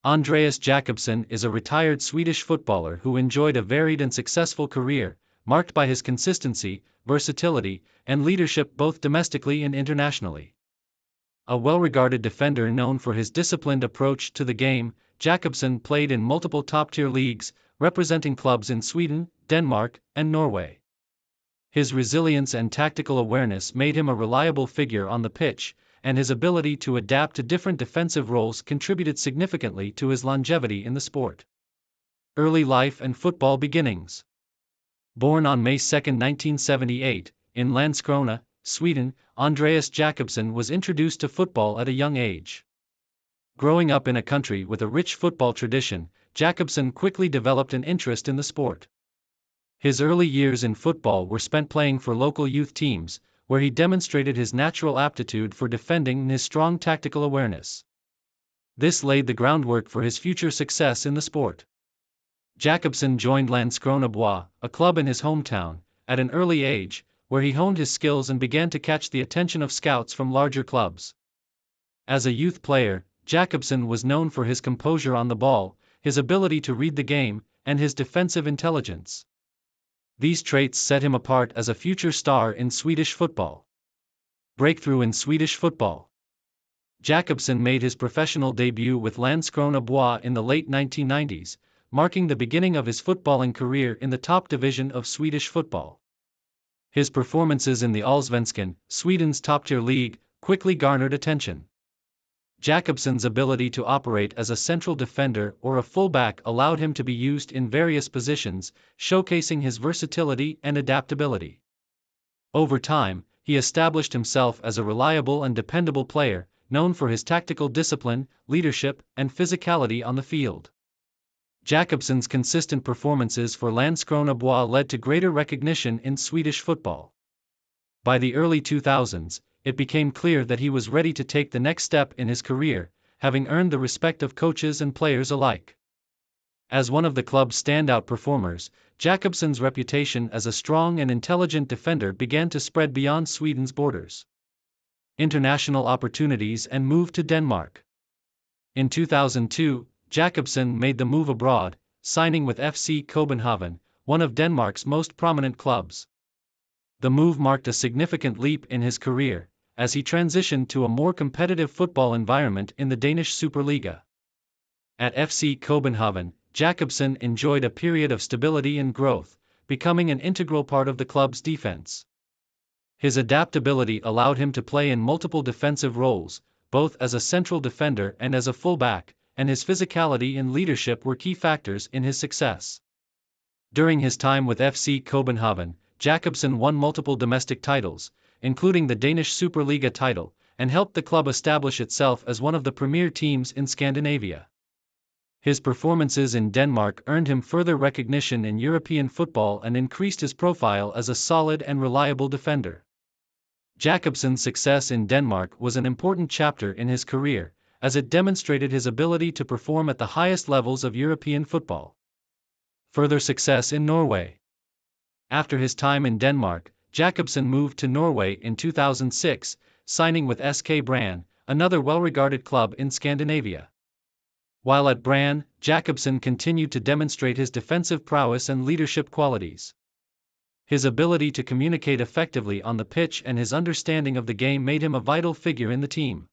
Andreas Jakobsen is a retired Swedish footballer who enjoyed a varied and successful career, marked by his consistency, versatility, and leadership both domestically and internationally. A well-regarded defender known for his disciplined approach to the game, Jakobsen played in multiple top-tier leagues, representing clubs in Sweden, Denmark, and Norway. His resilience and tactical awareness made him a reliable figure on the pitch, and his ability to adapt to different defensive roles contributed significantly to his longevity in the sport. Early life and football beginnings. Born on May 2, 1978, in Landskrona, Sweden, Andreas Jakobsen was introduced to football at a young age. Growing up in a country with a rich football tradition, Jakobsen quickly developed an interest in the sport. His early years in football were spent playing for local youth teams, where he demonstrated his natural aptitude for defending and his strong tactical awareness. This laid the groundwork for his future success in the sport. Jakobsen joined Landskrona BoIS, a club in his hometown, at an early age, where he honed his skills and began to catch the attention of scouts from larger clubs. As a youth player, Jakobsen was known for his composure on the ball, his ability to read the game, and his defensive intelligence. These traits set him apart as a future star in Swedish football. Breakthrough in Swedish football. Jakobsen made his professional debut with Landskrona BoIS in the late 1990s, marking the beginning of his footballing career in the top division of Swedish football. His performances in the Allsvenskan, Sweden's top-tier league, quickly garnered attention. Jakobsen's ability to operate as a central defender or a fullback allowed him to be used in various positions, showcasing his versatility and adaptability. Over time, he established himself as a reliable and dependable player, known for his tactical discipline, leadership, and physicality on the field. Jakobsen's consistent performances for Landskrona BoIS led to greater recognition in Swedish football. By the early 2000s, it became clear that he was ready to take the next step in his career, having earned the respect of coaches and players alike. As one of the club's standout performers, Jakobsen's reputation as a strong and intelligent defender began to spread beyond Sweden's borders. International opportunities and move to Denmark. In 2002, Jakobsen made the move abroad, signing with FC Copenhagen, one of Denmark's most prominent clubs. The move marked a significant leap in his career, as he transitioned to a more competitive football environment in the Danish Superliga. At FC Copenhagen, Jakobsen enjoyed a period of stability and growth, becoming an integral part of the club's defense. His adaptability allowed him to play in multiple defensive roles, both as a central defender and as a fullback, and his physicality and leadership were key factors in his success. During his time with FC Copenhagen, Jakobsen won multiple domestic titles, including the Danish Superliga title, and helped the club establish itself as one of the premier teams in Scandinavia. His performances in Denmark earned him further recognition in European football and increased his profile as a solid and reliable defender. Jakobsen's success in Denmark was an important chapter in his career, as it demonstrated his ability to perform at the highest levels of European football. Further success in Norway. After his time in Denmark, Jakobsen moved to Norway in 2006, signing with SK Brann, another well-regarded club in Scandinavia. While at Brann, Jakobsen continued to demonstrate his defensive prowess and leadership qualities. His ability to communicate effectively on the pitch and his understanding of the game made him a vital figure in the team.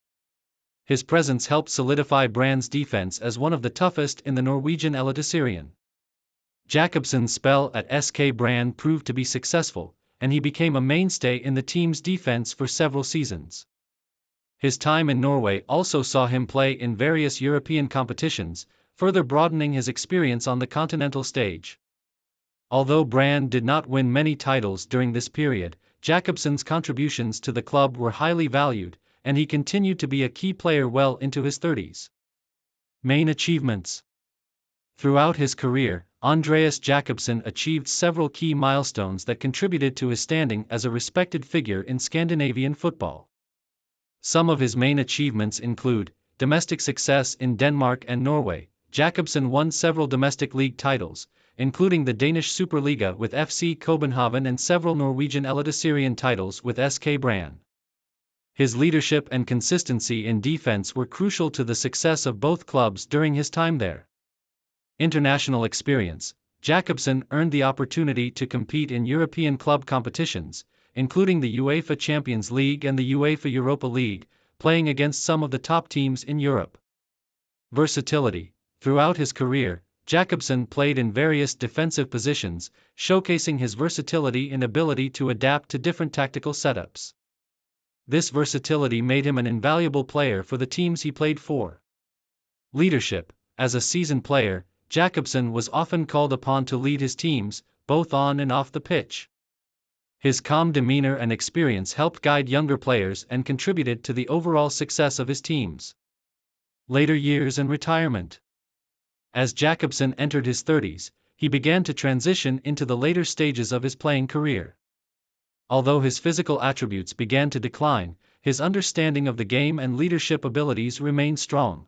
His presence helped solidify Brann's defense as one of the toughest in the Norwegian Eliteserien. Jakobsen's spell at SK Brann proved to be successful, and he became a mainstay in the team's defense for several seasons. His time in Norway also saw him play in various European competitions, further broadening his experience on the continental stage. Although Brann did not win many titles during this period, Jakobsen's contributions to the club were highly valued, and he continued to be a key player well into his 30s. Main achievements. Throughout his career, Andreas Jakobsen achieved several key milestones that contributed to his standing as a respected figure in Scandinavian football. Some of his main achievements include domestic success in Denmark and Norway. Jakobsen won several domestic league titles, including the Danish Superliga with FC Copenhagen and several Norwegian Eliteserien titles with SK Brann. His leadership and consistency in defense were crucial to the success of both clubs during his time there. International experience. Jakobsen earned the opportunity to compete in European club competitions, including the UEFA Champions League and the UEFA Europa League, playing against some of the top teams in Europe. Versatility. Throughout his career, Jakobsen played in various defensive positions, showcasing his versatility and ability to adapt to different tactical setups. This versatility made him an invaluable player for the teams he played for. Leadership. As a seasoned player, Jakobsen was often called upon to lead his teams, both on and off the pitch. His calm demeanor and experience helped guide younger players and contributed to the overall success of his teams. Later years and retirement. As Jakobsen entered his 30s, he began to transition into the later stages of his playing career. Although his physical attributes began to decline, his understanding of the game and leadership abilities remained strong.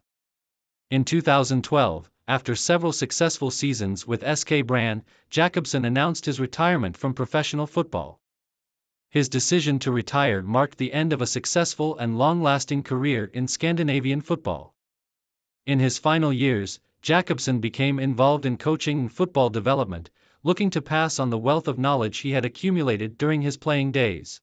In 2012, after several successful seasons with SK Brann, Jakobsen announced his retirement from professional football. His decision to retire marked the end of a successful and long-lasting career in Scandinavian football. In his final years, Jakobsen became involved in coaching and football development, looking to pass on the wealth of knowledge he had accumulated during his playing days.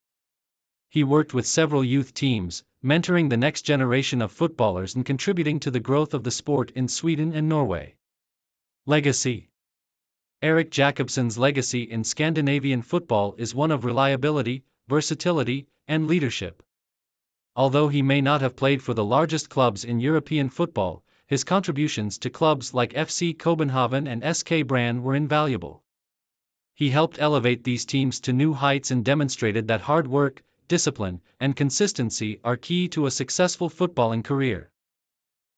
He worked with several youth teams, mentoring the next generation of footballers and contributing to the growth of the sport in Sweden and Norway. Legacy. Erik Jakobsen's legacy in Scandinavian football is one of reliability, versatility, and leadership. Although he may not have played for the largest clubs in European football, his contributions to clubs like FC Copenhagen and SK Brann were invaluable. He helped elevate these teams to new heights and demonstrated that hard work, discipline, and consistency are key to a successful footballing career.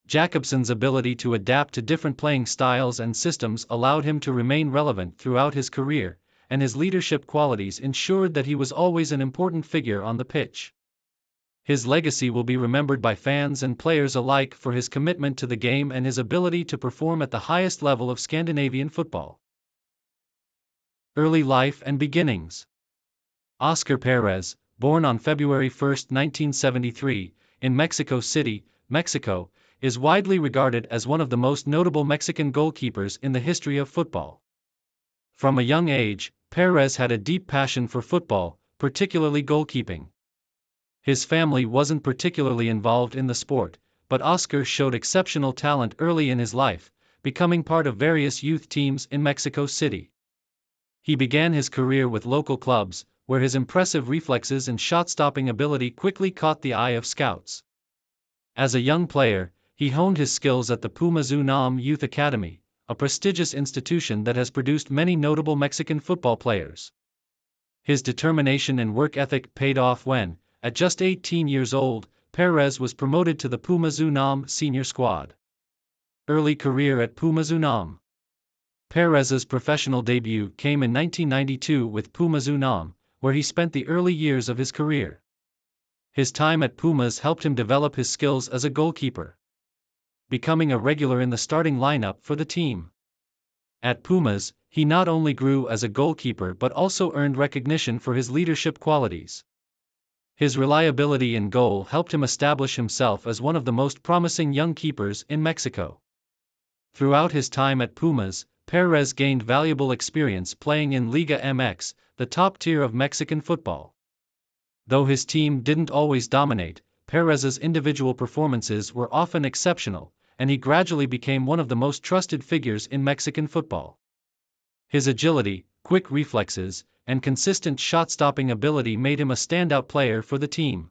Jakobsen's ability to adapt to different playing styles and systems allowed him to remain relevant throughout his career, and his leadership qualities ensured that he was always an important figure on the pitch. His legacy will be remembered by fans and players alike for his commitment to the game and his ability to perform at the highest level of Scandinavian football. Early life and beginnings. Oscar Perez, born on February 1, 1973, in Mexico City, Mexico, is widely regarded as one of the most notable Mexican goalkeepers in the history of football. From a young age, Perez had a deep passion for football, particularly goalkeeping. His family wasn't particularly involved in the sport, but Oscar showed exceptional talent early in his life, becoming part of various youth teams in Mexico City. He began his career with local clubs, where his impressive reflexes and shot-stopping ability quickly caught the eye of scouts. As a young player, he honed his skills at the Pumas UNAM Youth Academy, a prestigious institution that has produced many notable Mexican football players. His determination and work ethic paid off when, at just 18 years old, Perez was promoted to the Pumas UNAM senior squad. Early career at Pumas UNAM. Perez's professional debut came in 1992 with Pumas UNAM, where he spent the early years of his career. His time at Pumas helped him develop his skills as a goalkeeper, becoming a regular in the starting lineup for the team. At Pumas, he not only grew as a goalkeeper but also earned recognition for his leadership qualities. His reliability in goal helped him establish himself as one of the most promising young keepers in Mexico. Throughout his time at Pumas, Perez gained valuable experience playing in Liga MX, the top tier of Mexican football. Though his team didn't always dominate, Perez's individual performances were often exceptional, and he gradually became one of the most trusted figures in Mexican football. His agility, quick reflexes, and consistent shot-stopping ability made him a standout player for the team.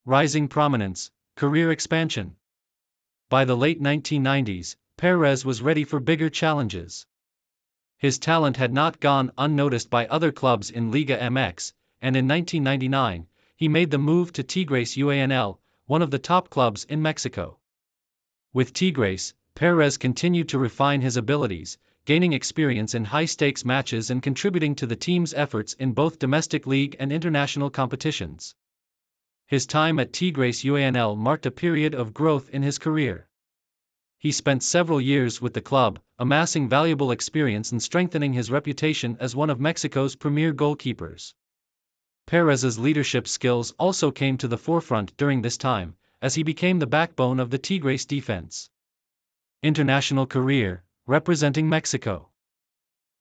Rising prominence, career expansion. By the late 1990s, Perez was ready for bigger challenges. His talent had not gone unnoticed by other clubs in Liga MX, and in 1999, he made the move to Tigres UANL, one of the top clubs in Mexico. With Tigres, Perez continued to refine his abilities, gaining experience in high-stakes matches and contributing to the team's efforts in both domestic league and international competitions. His time at Tigres UANL marked a period of growth in his career. He spent several years with the club, amassing valuable experience and strengthening his reputation as one of Mexico's premier goalkeepers. Perez's leadership skills also came to the forefront during this time, as he became the backbone of the Tigres defense. International career, representing Mexico.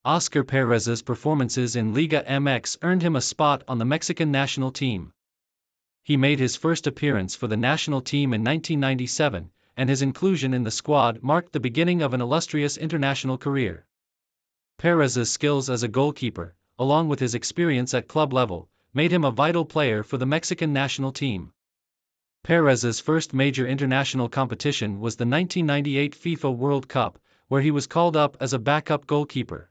Oscar Perez's performances in Liga MX earned him a spot on the Mexican national team. He made his first appearance for the national team in 1997, and his inclusion in the squad marked the beginning of an illustrious international career. Perez's skills as a goalkeeper, along with his experience at club level, made him a vital player for the Mexican national team. Perez's first major international competition was the 1998 FIFA World Cup, where he was called up as a backup goalkeeper.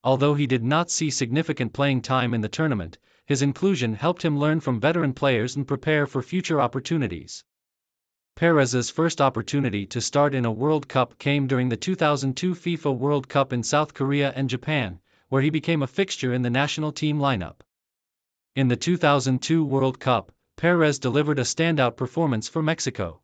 Although he did not see significant playing time in the tournament, his inclusion helped him learn from veteran players and prepare for future opportunities. Perez's first opportunity to start in a World Cup came during the 2002 FIFA World Cup in South Korea and Japan, where he became a fixture in the national team lineup. In the 2002 World Cup, Perez delivered a standout performance for Mexico.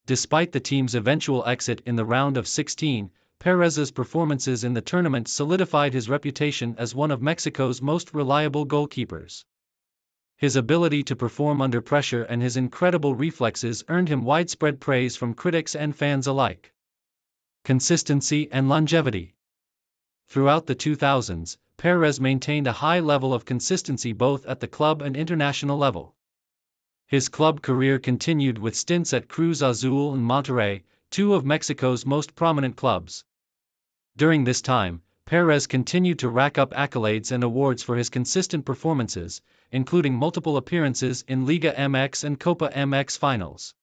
Despite the team's eventual exit in the round of 16, Perez's performances in the tournament solidified his reputation as one of Mexico's most reliable goalkeepers. His ability to perform under pressure and his incredible reflexes earned him widespread praise from critics and fans alike. Consistency and longevity. Throughout the 2000s, Perez maintained a high level of consistency both at the club and international level. His club career continued with stints at Cruz Azul and Monterrey, two of Mexico's most prominent clubs. During this time, Perez continued to rack up accolades and awards for his consistent performances, including multiple appearances in Liga MX and Copa MX finals.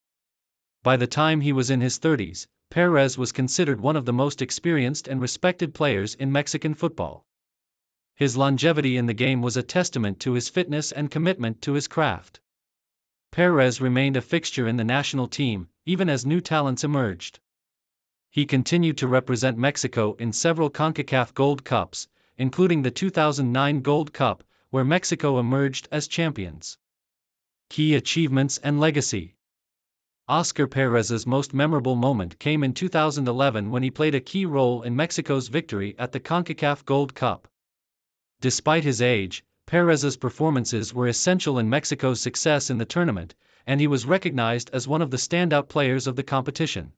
By the time he was in his 30s, Perez was considered one of the most experienced and respected players in Mexican football. His longevity in the game was a testament to his fitness and commitment to his craft. Perez remained a fixture in the national team, even as new talents emerged. He continued to represent Mexico in several CONCACAF Gold Cups, including the 2009 Gold Cup, where Mexico emerged as champions. Key achievements and legacy. Oscar Perez's most memorable moment came in 2011 when he played a key role in Mexico's victory at the CONCACAF Gold Cup. Despite his age, Perez's performances were essential in Mexico's success in the tournament, and he was recognized as one of the standout players of the competition.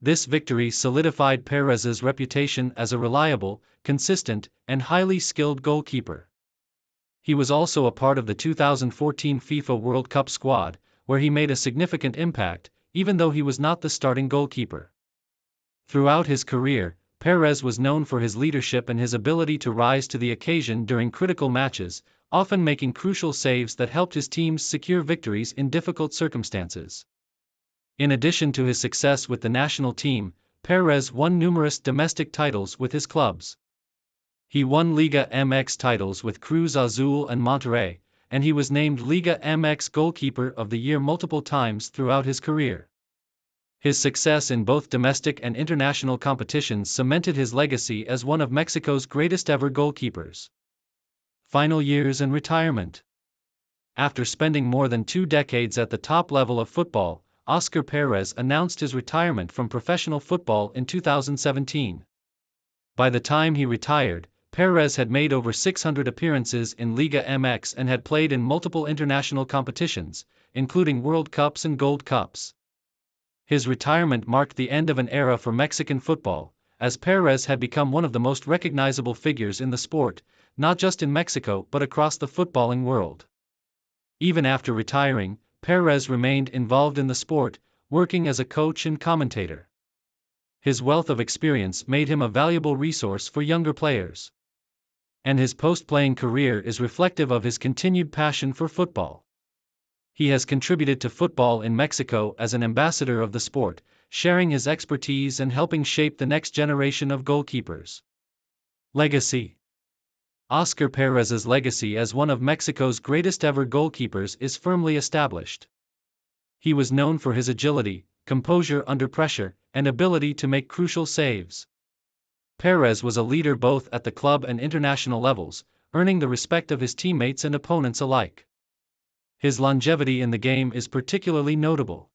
This victory solidified Perez's reputation as a reliable, consistent, and highly skilled goalkeeper. He was also a part of the 2014 FIFA World Cup squad, where he made a significant impact, even though he was not the starting goalkeeper. Throughout his career, Perez was known for his leadership and his ability to rise to the occasion during critical matches, often making crucial saves that helped his teams secure victories in difficult circumstances. In addition to his success with the national team, Perez won numerous domestic titles with his clubs. He won Liga MX titles with Cruz Azul and Monterrey, and he was named Liga MX Goalkeeper of the Year multiple times throughout his career. His success in both domestic and international competitions cemented his legacy as one of Mexico's greatest ever goalkeepers. Final years and retirement. After spending more than 2 decades at the top level of football, Oscar Perez announced his retirement from professional football in 2017. By the time he retired, Perez had made over 600 appearances in Liga MX and had played in multiple international competitions, including World Cups and Gold Cups. His retirement marked the end of an era for Mexican football, as Perez had become one of the most recognizable figures in the sport, not just in Mexico but across the footballing world. Even after retiring, Perez remained involved in the sport, working as a coach and commentator. His wealth of experience made him a valuable resource for younger players. And his post-playing career is reflective of his continued passion for football. He has contributed to football in Mexico as an ambassador of the sport, sharing his expertise and helping shape the next generation of goalkeepers. Legacy. Oscar Perez's legacy as one of Mexico's greatest ever goalkeepers is firmly established. He was known for his agility, composure under pressure, and ability to make crucial saves. Perez was a leader both at the club and international levels, earning the respect of his teammates and opponents alike. His longevity in the game is particularly notable.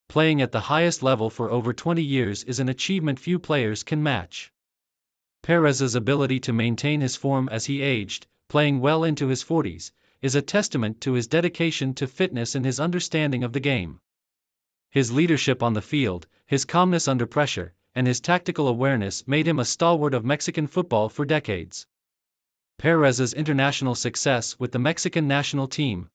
Playing at the highest level for over 20 years is an achievement few players can match. Perez's ability to maintain his form as he aged, playing well into his 40s, is a testament to his dedication to fitness and his understanding of the game. His leadership on the field, his calmness under pressure, and his tactical awareness made him a stalwart of Mexican football for decades. Perez's international success with the Mexican national team,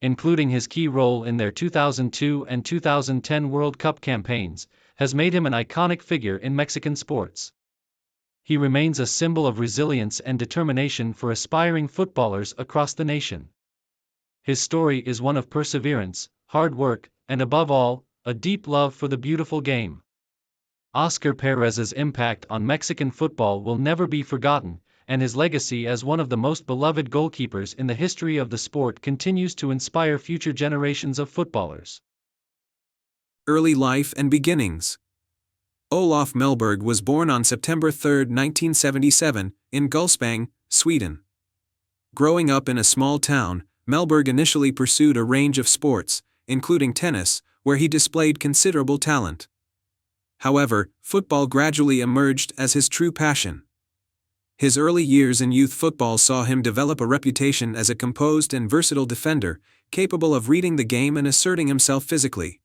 including his key role in their 2002 and 2010 World Cup campaigns, has made him an iconic figure in Mexican sports. He remains a symbol of resilience and determination for aspiring footballers across the nation. His story is one of perseverance, hard work, and above all, a deep love for the beautiful game. Oscar Perez's impact on Mexican football will never be forgotten, and his legacy as one of the most beloved goalkeepers in the history of the sport continues to inspire future generations of footballers. Early life and beginnings. Olof Mellberg was born on September 3, 1977, in Gullspång, Sweden. Growing up in a small town, Mellberg initially pursued a range of sports, including tennis, where he displayed considerable talent. However, football gradually emerged as his true passion. His early years in youth football saw him develop a reputation as a composed and versatile defender, capable of reading the game and asserting himself physically.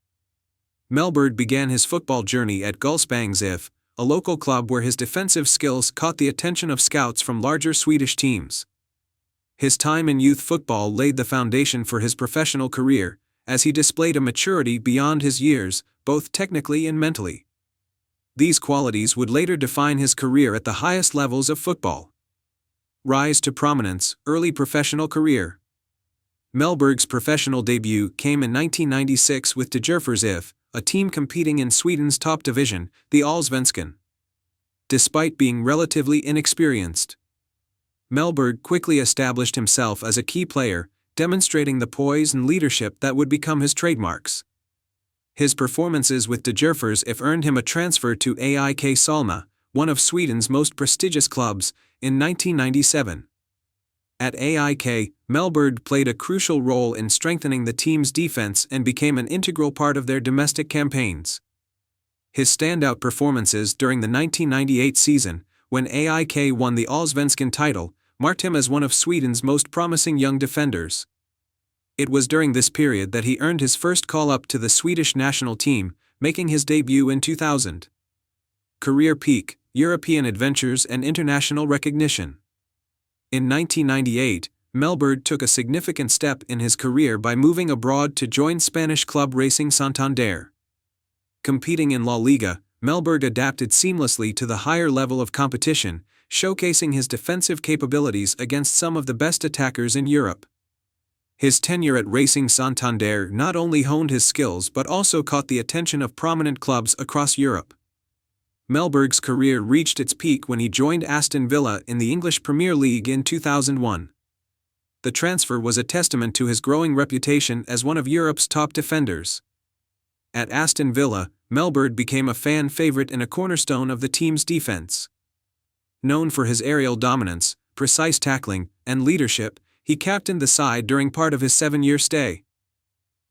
Mellberg began his football journey at Gullspångs IF, a local club where his defensive skills caught the attention of scouts from larger Swedish teams. His time in youth football laid the foundation for his professional career, as he displayed a maturity beyond his years, both technically and mentally. These qualities would later define his career at the highest levels of football. Rise to prominence, early professional career. Mellberg's professional debut came in 1996 with Djurgårdens IF, a team competing in Sweden's top division, the Allsvenskan. Despite being relatively inexperienced, Mellberg quickly established himself as a key player, demonstrating the poise and leadership that would become his trademarks. His performances with Djurgårdens IF earned him a transfer to AIK Solna, one of Sweden's most prestigious clubs, in 1997. At AIK, Mellberg played a crucial role in strengthening the team's defense and became an integral part of their domestic campaigns. His standout performances during the 1998 season, when AIK won the Allsvenskan title, marked him as one of Sweden's most promising young defenders. It was during this period that he earned his first call-up to the Swedish national team, making his debut in 2000. Career peak, European adventures and international recognition. In 1998, Mellberg took a significant step in his career by moving abroad to join Spanish club Racing Santander. Competing in La Liga, Mellberg adapted seamlessly to the higher level of competition, showcasing his defensive capabilities against some of the best attackers in Europe. His tenure at Racing Santander not only honed his skills but also caught the attention of prominent clubs across Europe. Mellberg's career reached its peak when he joined Aston Villa in the English Premier League in 2001. The transfer was a testament to his growing reputation as one of Europe's top defenders. At Aston Villa, Mellberg became a fan favorite and a cornerstone of the team's defense. Known for his aerial dominance, precise tackling, and leadership, he captained the side during part of his 7-year stay.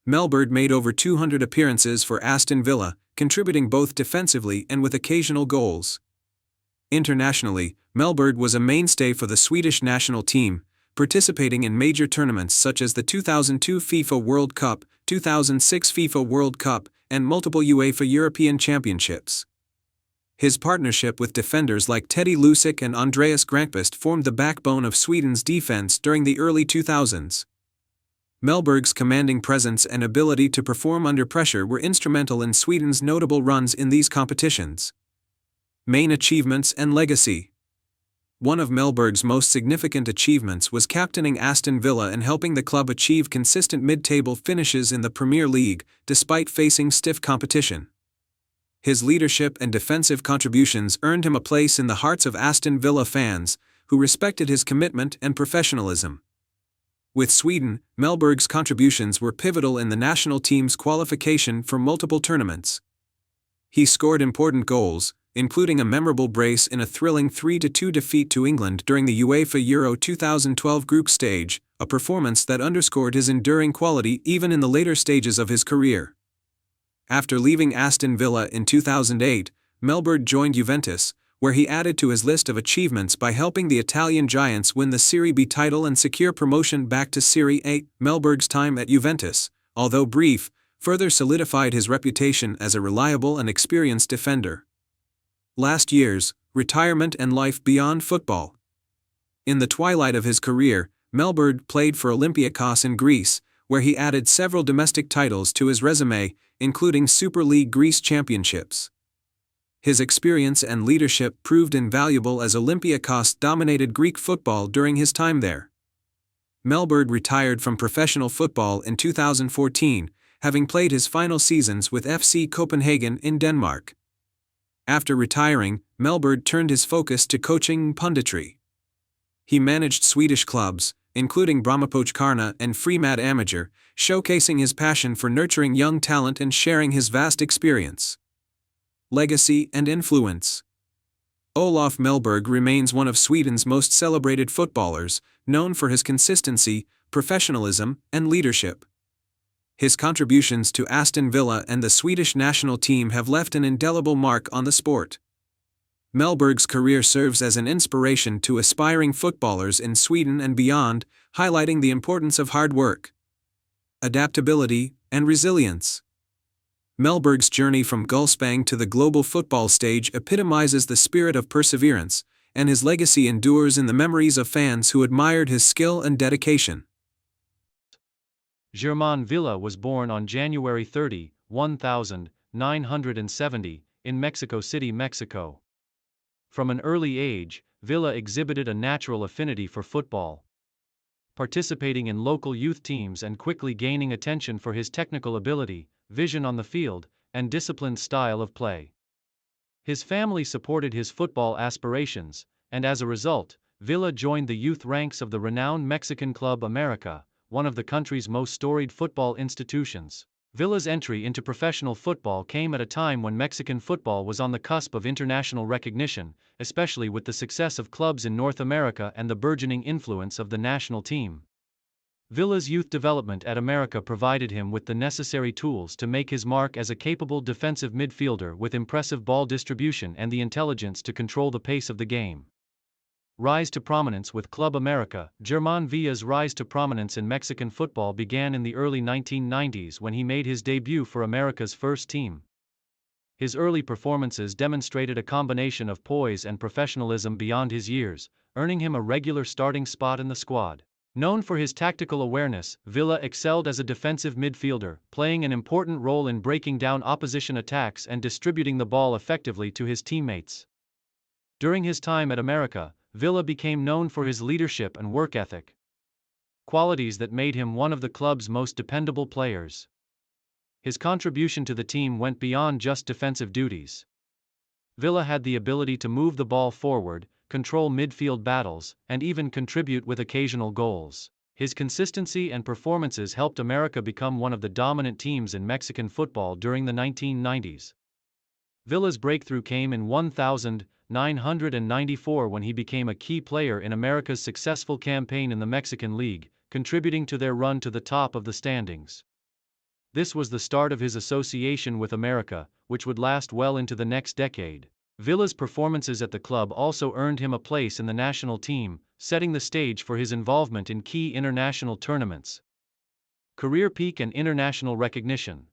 Mellberg made over 200 appearances for Aston Villa, contributing both defensively and with occasional goals. Internationally, Mellberg was a mainstay for the Swedish national team, participating in major tournaments such as the 2002 FIFA World Cup, 2006 FIFA World Cup, and multiple UEFA European Championships. His partnership with defenders like Teddy Lucic and Andreas Granqvist formed the backbone of Sweden's defense during the early 2000s. Mellberg's commanding presence and ability to perform under pressure were instrumental in Sweden's notable runs in these competitions. Main achievements and legacy. One of Mellberg's most significant achievements was captaining Aston Villa and helping the club achieve consistent mid-table finishes in the Premier League, despite facing stiff competition. His leadership and defensive contributions earned him a place in the hearts of Aston Villa fans, who respected his commitment and professionalism. With Sweden, Mellberg's contributions were pivotal in the national team's qualification for multiple tournaments. He scored important goals, including a memorable brace in a thrilling 3-2 defeat to England during the UEFA Euro 2012 group stage, a performance that underscored his enduring quality even in the later stages of his career. After leaving Aston Villa in 2008, Mellberg joined Juventus, where he added to his list of achievements by helping the Italian giants win the Serie B title and secure promotion back to Serie A. Mellberg's time at Juventus, although brief, further solidified his reputation as a reliable and experienced defender. Last years, retirement and life beyond football. In the twilight of his career, Mellberg played for Olympiakos in Greece, where he added several domestic titles to his resume, including Super League Greece championships. His experience and leadership proved invaluable as Olympiakos dominated Greek football during his time there. Mellberg retired from professional football in 2014, having played his final seasons with FC Copenhagen in Denmark. After retiring, Mellberg turned his focus to coaching and punditry. He managed Swedish clubs, including Brommapojkarna and Fremad Amager, showcasing his passion for nurturing young talent and sharing his vast experience. Legacy and influence. Olof Mellberg remains one of Sweden's most celebrated footballers, known for his consistency, professionalism, and leadership. His contributions to Aston Villa and the Swedish national team have left an indelible mark on the sport. Mellberg's career serves as an inspiration to aspiring footballers in Sweden and beyond, highlighting the importance of hard work, adaptability, and resilience. Mellberg's journey from Gullspång to the global football stage epitomizes the spirit of perseverance, and his legacy endures in the memories of fans who admired his skill and dedication. Germán Villa was born on January 30, 1970, in Mexico City, Mexico. From an early age, Villa exhibited a natural affinity for football, participating in local youth teams and quickly gaining attention for his technical ability, vision on the field, and disciplined style of play. His family supported his football aspirations, and as a result, Villa joined the youth ranks of the renowned Mexican club America, one of the country's most storied football institutions. Villa's entry into professional football came at a time when Mexican football was on the cusp of international recognition, especially with the success of clubs in North America and the burgeoning influence of the national team. Villa's youth development at America provided him with the necessary tools to make his mark as a capable defensive midfielder with impressive ball distribution and the intelligence to control the pace of the game. Rise to prominence with Club America. Germán Villa's rise to prominence in Mexican football began in the early 1990s when he made his debut for America's first team. His early performances demonstrated a combination of poise and professionalism beyond his years, earning him a regular starting spot in the squad. Known for his tactical awareness, Villa excelled as a defensive midfielder, playing an important role in breaking down opposition attacks and distributing the ball effectively to his teammates. During his time at America, Villa became known for his leadership and work ethic, qualities that made him one of the club's most dependable players. His contribution to the team went beyond just defensive duties. Villa had the ability to move the ball forward, control midfield battles, and even contribute with occasional goals. His consistency and performances helped America become one of the dominant teams in Mexican football during the 1990s. Villa's breakthrough came in 1994 when he became a key player in America's successful campaign in the Mexican League, contributing to their run to the top of the standings. This was the start of his association with America, which would last well into the next decade. Villa's performances at the club also earned him a place in the national team, setting the stage for his involvement in key international tournaments. Career peak and international recognition.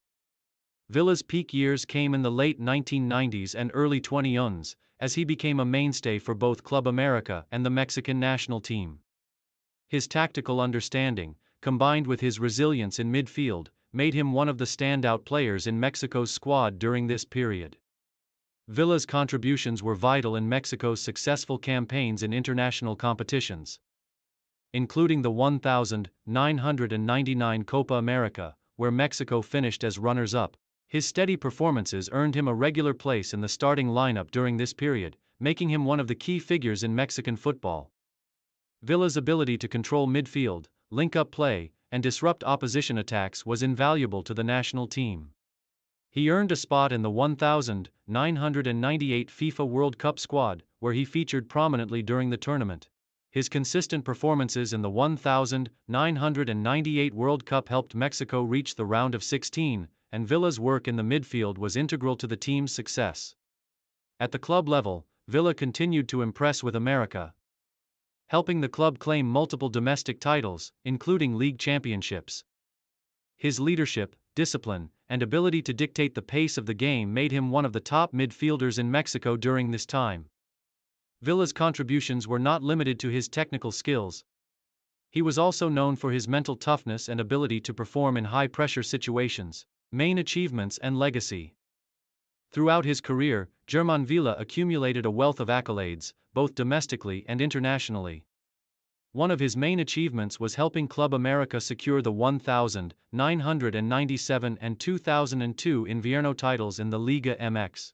Villa's peak years came in the late 1990s and early 2010s, as he became a mainstay for both Club America and the Mexican national team. His tactical understanding, combined with his resilience in midfield, made him one of the standout players in Mexico's squad during this period. Villa's contributions were vital in Mexico's successful campaigns in international competitions, including the 1999 Copa America, where Mexico finished as runners-up. His steady performances earned him a regular place in the starting lineup during this period, making him one of the key figures in Mexican football. Villa's ability to control midfield, link up play, and disrupt opposition attacks was invaluable to the national team. He earned a spot in the 1998 FIFA World Cup squad, where he featured prominently during the tournament. His consistent performances in the 1998 World Cup helped Mexico reach the round of 16, and Villa's work in the midfield was integral to the team's success. At the club level, Villa continued to impress with America, helping the club claim multiple domestic titles, including league championships. His leadership, discipline, and ability to dictate the pace of the game made him one of the top midfielders in Mexico during this time. Villa's contributions were not limited to his technical skills. He was also known for his mental toughness and ability to perform in high-pressure situations. Main achievements and legacy. Throughout his career, Germán Villa accumulated a wealth of accolades, both domestically and internationally. One of his main achievements was helping Club America secure the 1997 and 2002 Invierno titles in the Liga MX.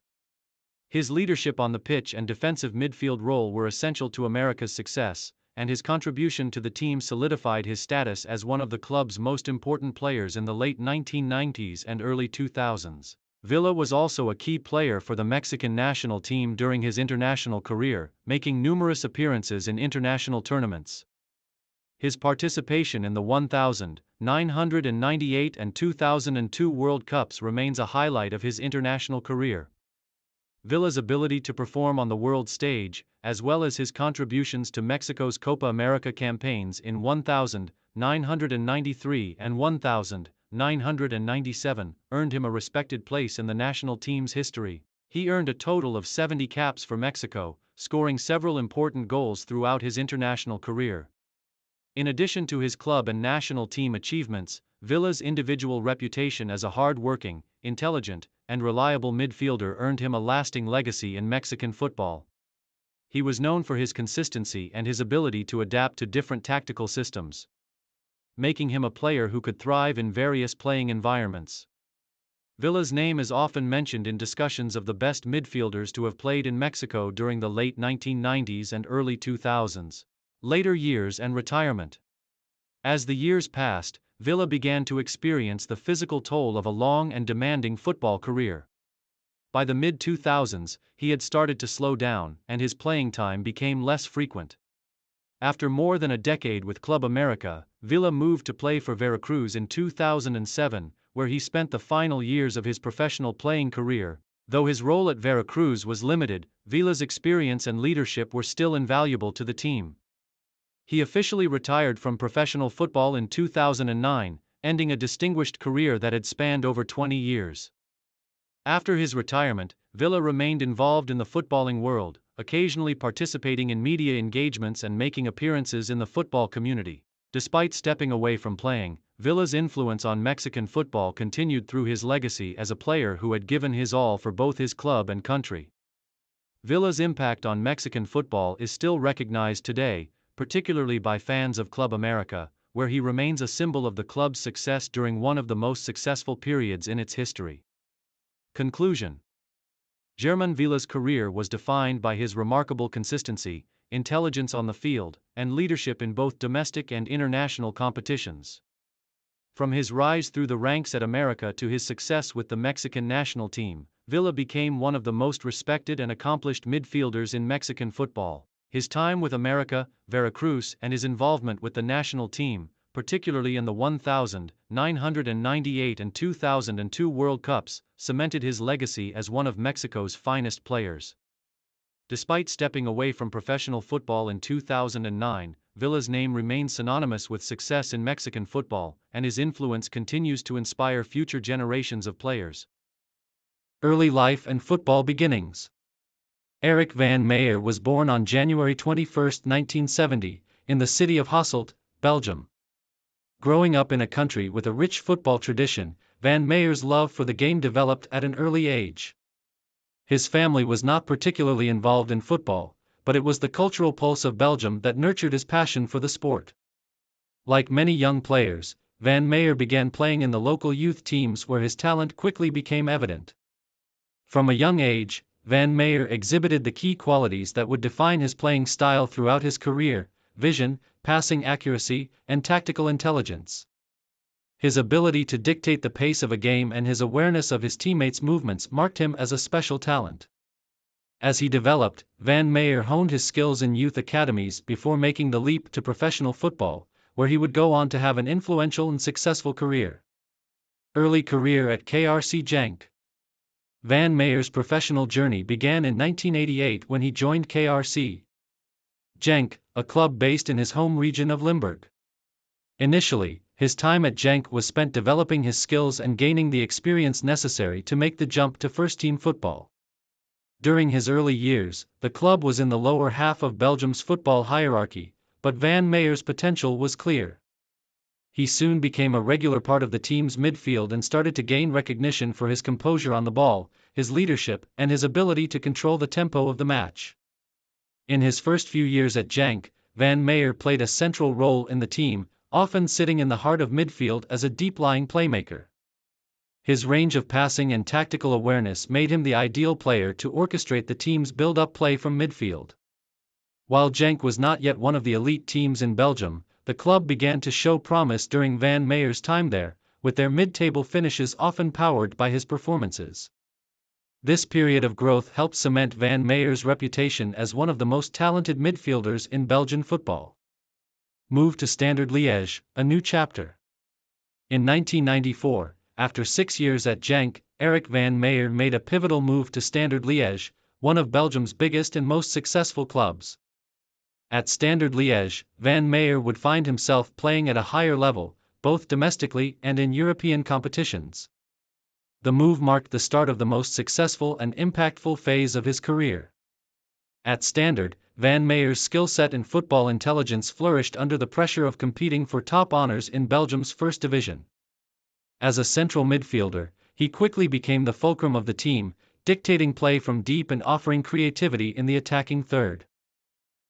His leadership on the pitch and defensive midfield role were essential to America's success, and his contribution to the team solidified his status as one of the club's most important players in the late 1990s and early 2000s. Villa was also a key player for the Mexican national team during his international career, making numerous appearances in international tournaments. His participation in the 1998 and 2002 World Cups remains a highlight of his international career. Villa's ability to perform on the world stage, as well as his contributions to Mexico's Copa America campaigns in 1993 and 1997, earned him a respected place in the national team's history. He earned a total of 70 caps for Mexico, scoring several important goals throughout his international career. In addition to his club and national team achievements, Villa's individual reputation as a hard-working, intelligent, and reliable midfielder earned him a lasting legacy in Mexican football. He was known for his consistency and his ability to adapt to different tactical systems, making him a player who could thrive in various playing environments. Villa's name is often mentioned in discussions of the best midfielders to have played in Mexico during the late 1990s and early 2000s. Later years and retirement. As the years passed, Villa began to experience the physical toll of a long and demanding football career. By the mid-2000s, he had started to slow down, and his playing time became less frequent. After more than a decade with Club America, Villa moved to play for Veracruz in 2007, where he spent the final years of his professional playing career. Though his role at Veracruz was limited, Villa's experience and leadership were still invaluable to the team. He officially retired from professional football in 2009, ending a distinguished career that had spanned over 20 years. After his retirement, Villa remained involved in the footballing world, occasionally participating in media engagements and making appearances in the football community. Despite stepping away from playing, Villa's influence on Mexican football continued through his legacy as a player who had given his all for both his club and country. Villa's impact on Mexican football is still recognized today, particularly by fans of Club America, where he remains a symbol of the club's success during one of the most successful periods in its history. Conclusion. Germán Villa's career was defined by his remarkable consistency, intelligence on the field, and leadership in both domestic and international competitions. From his rise through the ranks at America to his success with the Mexican national team, Villa became one of the most respected and accomplished midfielders in Mexican football. His time with America, Veracruz, and his involvement with the national team, particularly in the 1998 and 2002 World Cups, cemented his legacy as one of Mexico's finest players. Despite stepping away from professional football in 2009, Villa's name remains synonymous with success in Mexican football, and his influence continues to inspire future generations of players. Early life and football beginnings. Erik van Meyer was born on January 21, 1970, in the city of Hasselt, Belgium. Growing up in a country with a rich football tradition, Van Meyer's love for the game developed at an early age. His family was not particularly involved in football, but it was the cultural pulse of Belgium that nurtured his passion for the sport. Like many young players, Van Meyer began playing in the local youth teams where his talent quickly became evident. From a young age, Van Meyer exhibited the key qualities that would define his playing style throughout his career: vision, passing accuracy, and tactical intelligence. His ability to dictate the pace of a game and his awareness of his teammates' movements marked him as a special talent. As he developed, Van Meyer honed his skills in youth academies before making the leap to professional football, where he would go on to have an influential and successful career. Early career at KRC Genk. Van Meijers' professional journey began in 1988 when he joined KRC Genk, a club based in his home region of Limburg. Initially, his time at Genk was spent developing his skills and gaining the experience necessary to make the jump to first-team football. During his early years, the club was in the lower half of Belgium's football hierarchy, but Van Meijers' potential was clear. He soon became a regular part of the team's midfield and started to gain recognition for his composure on the ball, his leadership, and his ability to control the tempo of the match. In his first few years at Genk, Van Meijers played a central role in the team, often sitting in the heart of midfield as a deep-lying playmaker. His range of passing and tactical awareness made him the ideal player to orchestrate the team's build-up play from midfield. While Genk was not yet one of the elite teams in Belgium, the club began to show promise during Van Meijers' time there, with their mid-table finishes often powered by his performances. This period of growth helped cement Van Meijers' reputation as one of the most talented midfielders in Belgian football. Move to Standard Liège, a new chapter. In 1994, after 6 years at Genk, Eric Van Meijers made a pivotal move to Standard Liège, one of Belgium's biggest and most successful clubs. At Standard Liège, Van Meijers would find himself playing at a higher level, both domestically and in European competitions. The move marked the start of the most successful and impactful phase of his career. At Standard, Van Meijers' skill set and football intelligence flourished under the pressure of competing for top honors in Belgium's first division. As a central midfielder, he quickly became the fulcrum of the team, dictating play from deep and offering creativity in the attacking third.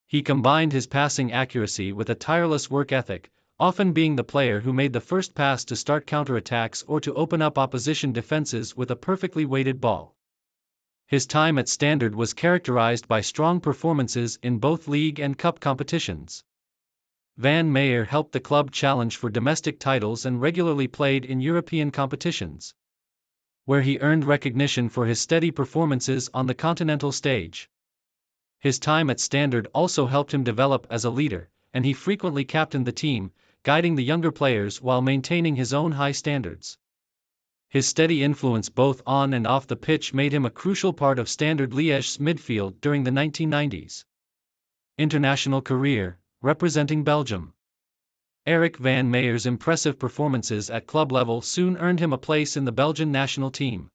He combined his passing accuracy with a tireless work ethic, often being the player who made the first pass to start counterattacks or to open up opposition defenses with a perfectly weighted ball. His time at Standard was characterized by strong performances in both league and cup competitions. Van Meijers helped the club challenge for domestic titles and regularly played in European competitions, where he earned recognition for his steady performances on the continental stage. His time at Standard also helped him develop as a leader, and he frequently captained the team, guiding the younger players while maintaining his own high standards. His steady influence both on and off the pitch made him a crucial part of Standard Liège's midfield during the 1990s. International career, representing Belgium. Eric Van Meijers' impressive performances at club level soon earned him a place in the Belgian national team.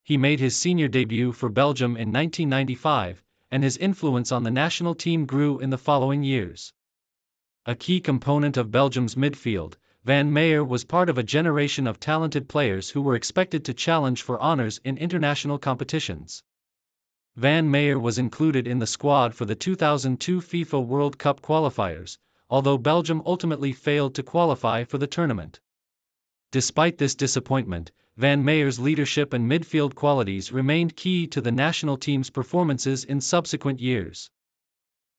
He made his senior debut for Belgium in 1995, and his influence on the national team grew in the following years. A key component of Belgium's midfield, Van Meijers was part of a generation of talented players who were expected to challenge for honors in international competitions. Van Meijers was included in the squad for the 2002 FIFA World Cup qualifiers, although Belgium ultimately failed to qualify for the tournament. Despite this disappointment, Van Meijers' leadership and midfield qualities remained key to the national team's performances in subsequent years.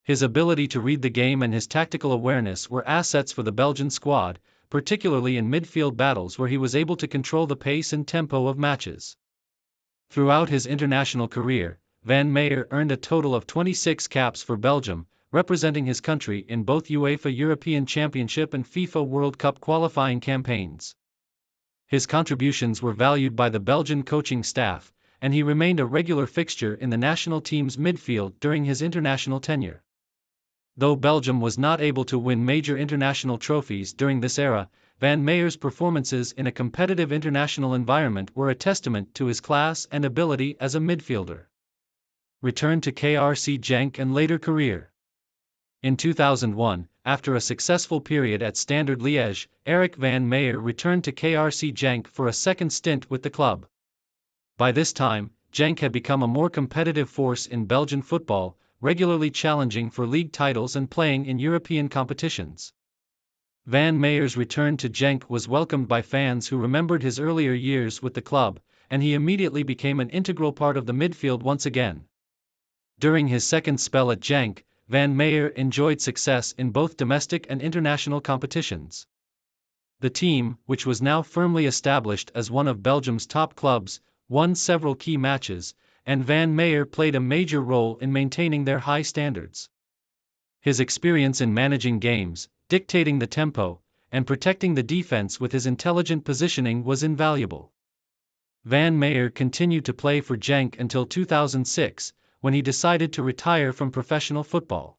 His ability to read the game and his tactical awareness were assets for the Belgian squad, particularly in midfield battles where he was able to control the pace and tempo of matches. Throughout his international career, Van Meijers earned a total of 26 caps for Belgium, representing his country in both UEFA European Championship and FIFA World Cup qualifying campaigns. His contributions were valued by the Belgian coaching staff, and he remained a regular fixture in the national team's midfield during his international tenure. Though Belgium was not able to win major international trophies during this era, Van Meijers' performances in a competitive international environment were a testament to his class and ability as a midfielder. Return to KRC Genk and later career. In 2001, after a successful period at Standard Liège, Eric Van Meijers returned to KRC Genk for a second stint with the club. By this time, Genk had become a more competitive force in Belgian football, regularly challenging for league titles and playing in European competitions. Van Meijers' return to Genk was welcomed by fans who remembered his earlier years with the club, and he immediately became an integral part of the midfield once again. During his second spell at Genk, Van Meijers enjoyed success in both domestic and international competitions. The team, which was now firmly established as one of Belgium's top clubs, won several key matches, and Van Meijers played a major role in maintaining their high standards. His experience in managing games, dictating the tempo, and protecting the defense with his intelligent positioning was invaluable. Van Meyer continued to play for Genk until 2006, when he decided to retire from professional football.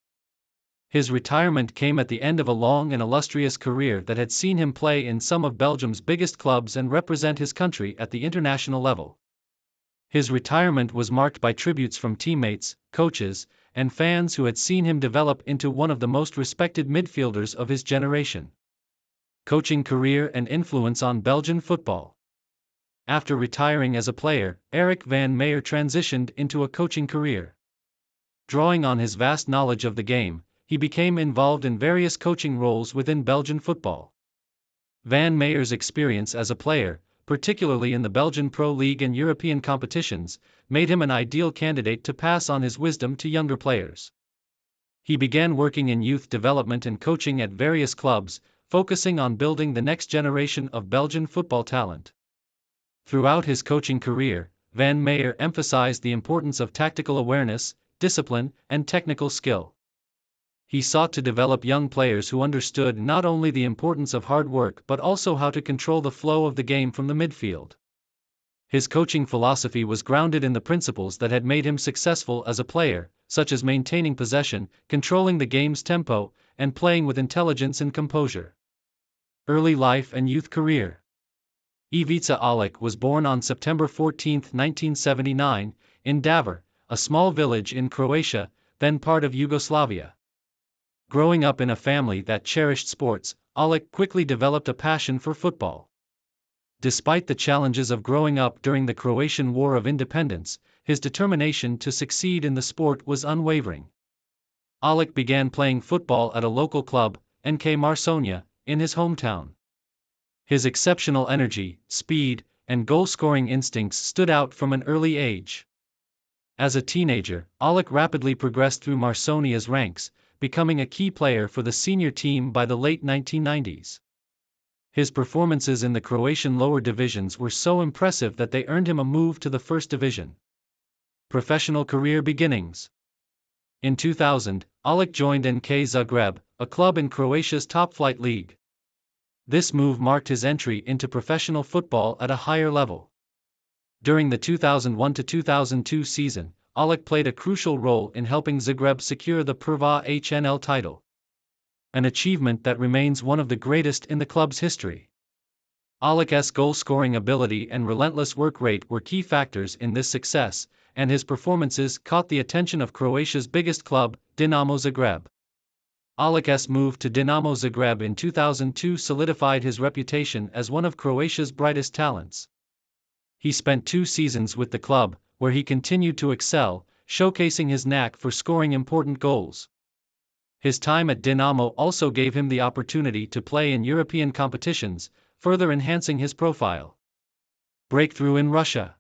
His retirement came at the end of a long and illustrious career that had seen him play in some of Belgium's biggest clubs and represent his country at the international level. His retirement was marked by tributes from teammates, coaches, and fans who had seen him develop into one of the most respected midfielders of his generation. Coaching career and influence on Belgian football. After retiring as a player, Eric Van Meyer transitioned into a coaching career. Drawing on his vast knowledge of the game, he became involved in various coaching roles within Belgian football. Van Meyer's experience as a player, particularly in the Belgian Pro League and European competitions, made him an ideal candidate to pass on his wisdom to younger players. He began working in youth development and coaching at various clubs, focusing on building the next generation of Belgian football talent. Throughout his coaching career, Van Meyer emphasized the importance of tactical awareness, discipline, and technical skill. He sought to develop young players who understood not only the importance of hard work but also how to control the flow of the game from the midfield. His coaching philosophy was grounded in the principles that had made him successful as a player, such as maintaining possession, controlling the game's tempo, and playing with intelligence and composure. Early life and youth career. Ivica Olic was born on September 14, 1979, in Davor, a small village in Croatia, then part of Yugoslavia. Growing up in a family that cherished sports, Olic quickly developed a passion for football. Despite the challenges of growing up during the Croatian War of Independence, his determination to succeed in the sport was unwavering. Olic began playing football at a local club, NK Marsonia, in his hometown. His exceptional energy, speed, and goal-scoring instincts stood out from an early age. As a teenager, Olic rapidly progressed through Marsonia's ranks, becoming a key player for the senior team by the late 1990s. His performances in the Croatian lower divisions were so impressive that they earned him a move to the first division. Professional career beginnings. In 2000, Olic joined NK Zagreb, a club in Croatia's top-flight league. This move marked his entry into professional football at a higher level. During the 2001-2002 season, Olic played a crucial role in helping Zagreb secure the Prva HNL title. An achievement that remains one of the greatest in the club's history. Olic's goal-scoring ability and relentless work rate were key factors in this success, and his performances caught the attention of Croatia's biggest club, Dinamo Zagreb. Olic's move to Dinamo Zagreb in 2002 solidified his reputation as one of Croatia's brightest talents. He spent 2 seasons with the club, where he continued to excel, showcasing his knack for scoring important goals. His time at Dinamo also gave him the opportunity to play in European competitions, further enhancing his profile. Breakthrough in Russia.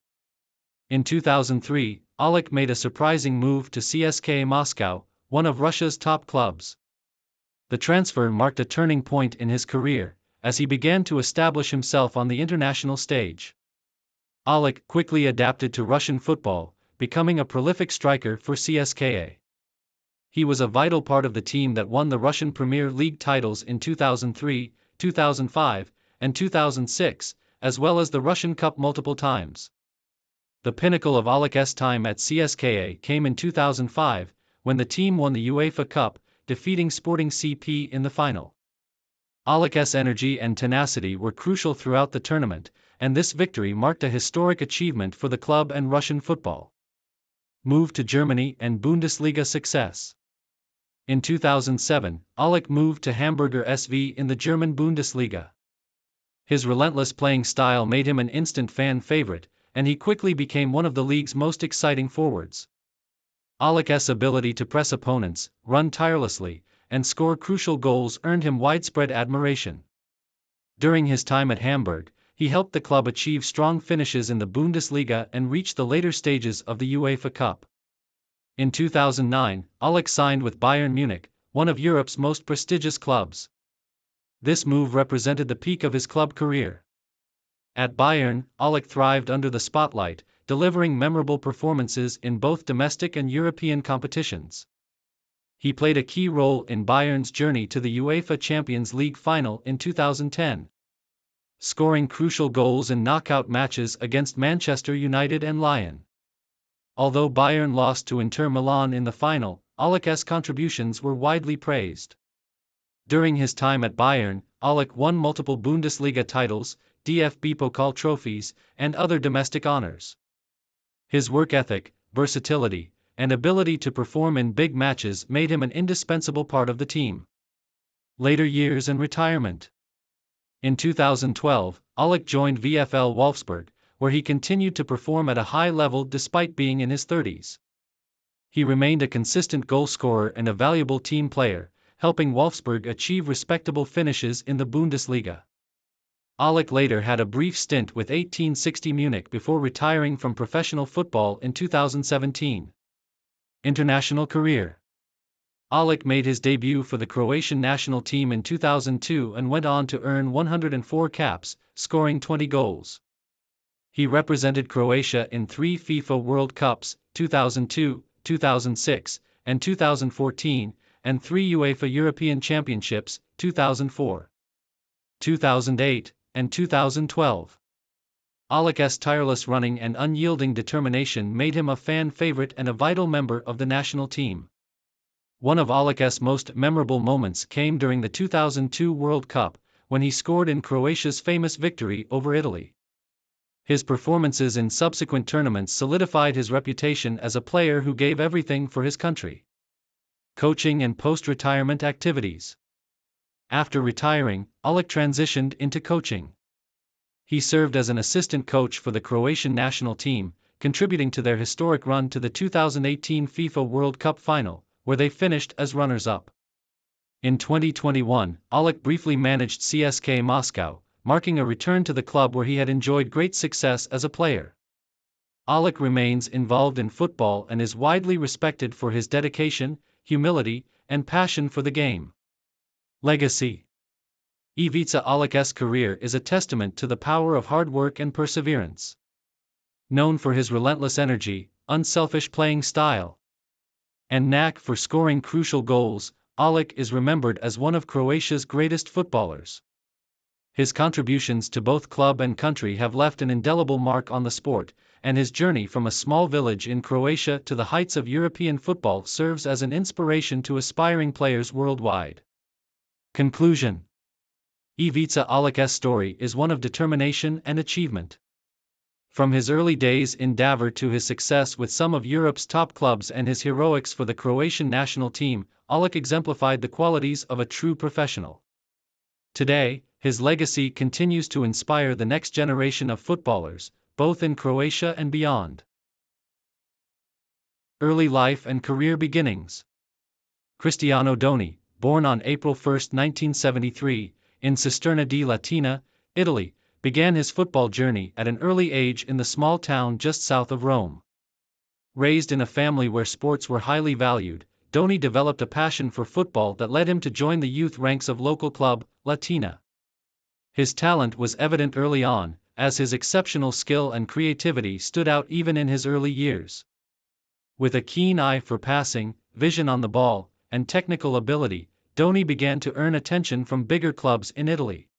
In 2003, Olic made a surprising move to CSKA Moscow, one of Russia's top clubs. The transfer marked a turning point in his career, as he began to establish himself on the international stage. Olic quickly adapted to Russian football, becoming a prolific striker for CSKA. He was a vital part of the team that won the Russian Premier League titles in 2003, 2005, and 2006, as well as the Russian Cup multiple times. The pinnacle of Olic's time at CSKA came in 2005, when the team won the UEFA Cup, defeating Sporting CP in the final. Olic's energy and tenacity were crucial throughout the tournament, and this victory marked a historic achievement for the club and Russian football. Move to Germany and Bundesliga success. In 2007, Olic moved to Hamburger SV in the German Bundesliga. His relentless playing style made him an instant fan favorite, and he quickly became one of the league's most exciting forwards. Olic's ability to press opponents, run tirelessly, and score crucial goals earned him widespread admiration. During his time at Hamburg, he helped the club achieve strong finishes in the Bundesliga and reach the later stages of the UEFA Cup. In 2009, Olic signed with Bayern Munich, one of Europe's most prestigious clubs. This move represented the peak of his club career. At Bayern, Olic thrived under the spotlight, delivering memorable performances in both domestic and European competitions. He played a key role in Bayern's journey to the UEFA Champions League final in 2010. scoring crucial goals in knockout matches against Manchester United and Lyon. Although Bayern lost to Inter Milan in the final, Olec's contributions were widely praised. During his time at Bayern, Olec won multiple Bundesliga titles, DFB Pokal trophies, and other domestic honors. His work ethic, versatility, and ability to perform in big matches made him an indispensable part of the team. Later years and retirement. In 2012, Olec joined VfL Wolfsburg, where he continued to perform at a high level despite being in his 30s. He remained a consistent goalscorer and a valuable team player, helping Wolfsburg achieve respectable finishes in the Bundesliga. Olec later had a brief stint with 1860 Munich before retiring from professional football in 2017. International career. Olec made his debut for the Croatian national team in 2002 and went on to earn 104 caps, scoring 20 goals. He represented Croatia in 3 FIFA World Cups, 2002, 2006, and 2014, and 3 UEFA European Championships, 2004, 2008, and 2012. Olec's tireless running and unyielding determination made him a fan favorite and a vital member of the national team. One of Olec's most memorable moments came during the 2002 World Cup, when he scored in Croatia's famous victory over Italy. His performances in subsequent tournaments solidified his reputation as a player who gave everything for his country. Coaching and post-retirement activities. After retiring, Olec transitioned into coaching. He served as an assistant coach for the Croatian national team, contributing to their historic run to the 2018 FIFA World Cup final, where they finished as runners-up. In 2021, Olec briefly managed CSKA Moscow, marking a return to the club where he had enjoyed great success as a player. Olec remains involved in football and is widely respected for his dedication, humility, and passion for the game. Legacy. Ivica Olec's career is a testament to the power of hard work and perseverance. Known for his relentless energy, unselfish playing style, and knack for scoring crucial goals, Olec is remembered as one of Croatia's greatest footballers. His contributions to both club and country have left an indelible mark on the sport, and his journey from a small village in Croatia to the heights of European football serves as an inspiration to aspiring players worldwide. Conclusion. Ivica Olec's story is one of determination and achievement. From his early days in Davor to his success with some of Europe's top clubs and his heroics for the Croatian national team, Olec exemplified the qualities of a true professional. Today, his legacy continues to inspire the next generation of footballers, both in Croatia and beyond. Early life and career beginnings. Cristiano Doni, born on April 1, 1973, in Cisterna di Latina, Italy, began his football journey at an early age in the small town just south of Rome. Raised in a family where sports were highly valued, Doni developed a passion for football that led him to join the youth ranks of local club, Latina. His talent was evident early on, as his exceptional skill and creativity stood out even in his early years. With a keen eye for passing, vision on the ball, and technical ability, Doni began to earn attention from bigger clubs in Italy.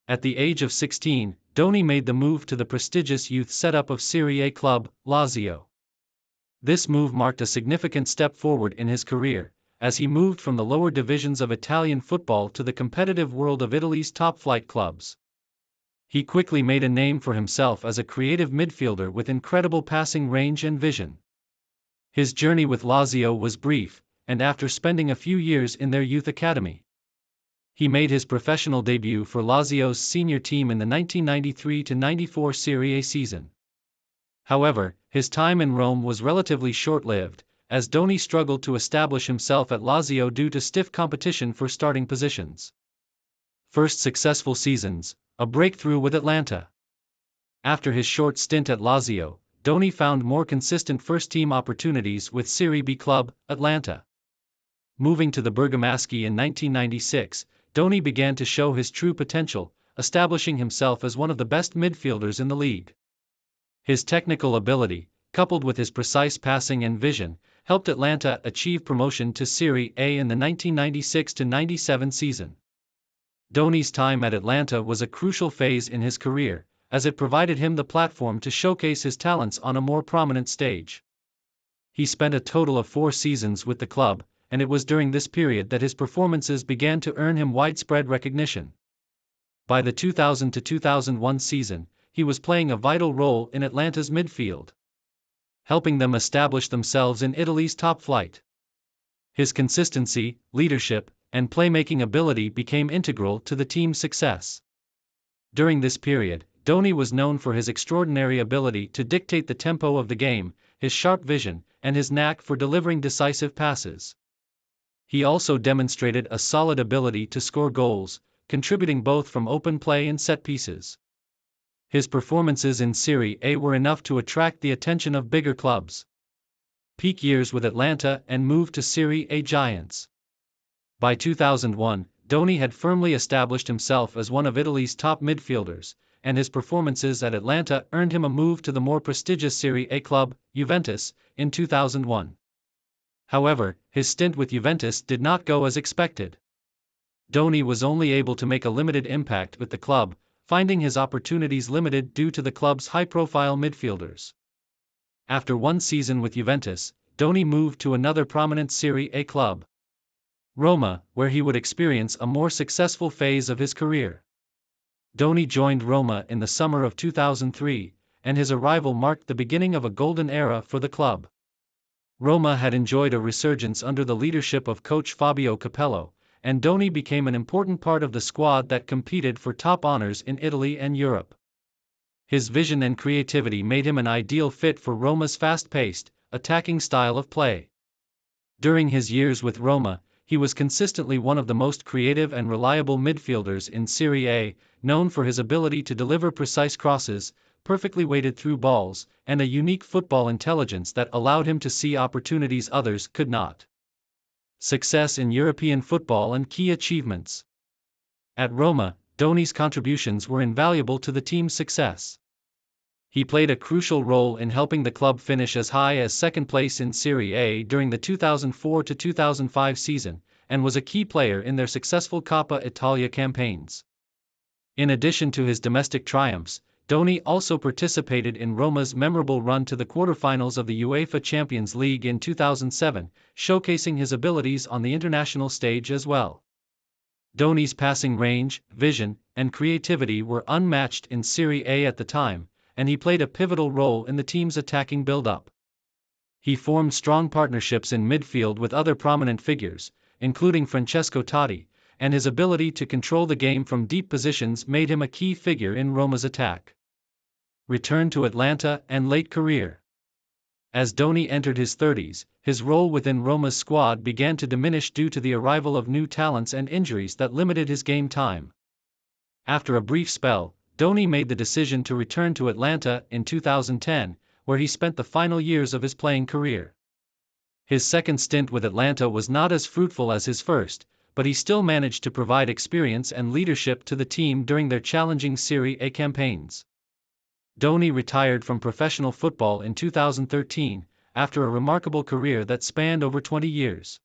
At the age of 16, Doni made the move to the prestigious youth setup of Serie A club, Lazio. This move marked a significant step forward in his career, as he moved from the lower divisions of Italian football to the competitive world of Italy's top-flight clubs. He quickly made a name for himself as a creative midfielder with incredible passing range and vision. His journey with Lazio was brief, and after spending a few years in their youth academy, he made his professional debut for Lazio's senior team in the 1993-94 Serie A season. However, his time in Rome was relatively short-lived, as Doni struggled to establish himself at Lazio due to stiff competition for starting positions. First successful seasons, a breakthrough with Atlanta. After his short stint at Lazio, Doni found more consistent first-team opportunities with Serie B club, Atlanta. Moving to the Bergamaschi in 1996, Doni began to show his true potential, establishing himself as one of the best midfielders in the league. His technical ability, coupled with his precise passing and vision, helped Atlanta achieve promotion to Serie A in the 1996-97 season. Dhoni's time at Atlanta was a crucial phase in his career, as it provided him the platform to showcase his talents on a more prominent stage. He spent a total of 4 seasons with the club, and it was during this period that his performances began to earn him widespread recognition. By the 2000 to 2001 season, he was playing a vital role in Atlanta's midfield, helping them establish themselves in Italy's top flight. His consistency, leadership, and playmaking ability became integral to the team's success. During this period, Dhoni was known for his extraordinary ability to dictate the tempo of the game, his sharp vision, and his knack for delivering decisive passes. He also demonstrated a solid ability to score goals, contributing both from open play and set pieces. His performances in Serie A were enough to attract the attention of bigger clubs. Peak years with Atlanta and moved to Serie A giants. By 2001, Dhoni had firmly established himself as one of Italy's top midfielders, and his performances at Atlanta earned him a move to the more prestigious Serie A club, Juventus, in 2001. However, his stint with Juventus did not go as expected. Dhoni was only able to make a limited impact with the club, finding his opportunities limited due to the club's high-profile midfielders. After 1 season with Juventus, Dhoni moved to another prominent Serie A club, Roma, where he would experience a more successful phase of his career. Dhoni joined Roma in the summer of 2003, and his arrival marked the beginning of a golden era for the club. Roma had enjoyed a resurgence under the leadership of coach Fabio Capello, and Dhoni became an important part of the squad that competed for top honors in Italy and Europe. His vision and creativity made him an ideal fit for Roma's fast-paced, attacking style of play. During his years with Roma, he was consistently one of the most creative and reliable midfielders in Serie A, known for his ability to deliver precise crosses, perfectly weighted through balls, and a unique football intelligence that allowed him to see opportunities others could not. Success in European football and key achievements. At Roma, Dhoni's contributions were invaluable to the team's success. He played a crucial role in helping the club finish as high as second place in Serie A during the 2004 to 2005 season, and was a key player in their successful Coppa Italia campaigns. In addition to his domestic triumphs, Dhoni also participated in Roma's memorable run to the quarter-finals of the UEFA Champions League in 2007, showcasing his abilities on the international stage as well. Dhoni's passing range, vision, and creativity were unmatched in Serie A at the time, and he played a pivotal role in the team's attacking build-up. He formed strong partnerships in midfield with other prominent figures, including Francesco Totti, and his ability to control the game from deep positions made him a key figure in Roma's attack. Return to Atlanta and late career. As Dhoni entered his 30s, his role within Roma's squad began to diminish due to the arrival of new talents and injuries that limited his game time. After a brief spell, Dhoni made the decision to return to Atlanta in 2010, where he spent the final years of his playing career. His second stint with Atlanta was not as fruitful as his first, but he still managed to provide experience and leadership to the team during their challenging Serie A campaigns. Dhoni retired from professional football in 2013, after a remarkable career that spanned over 20 years.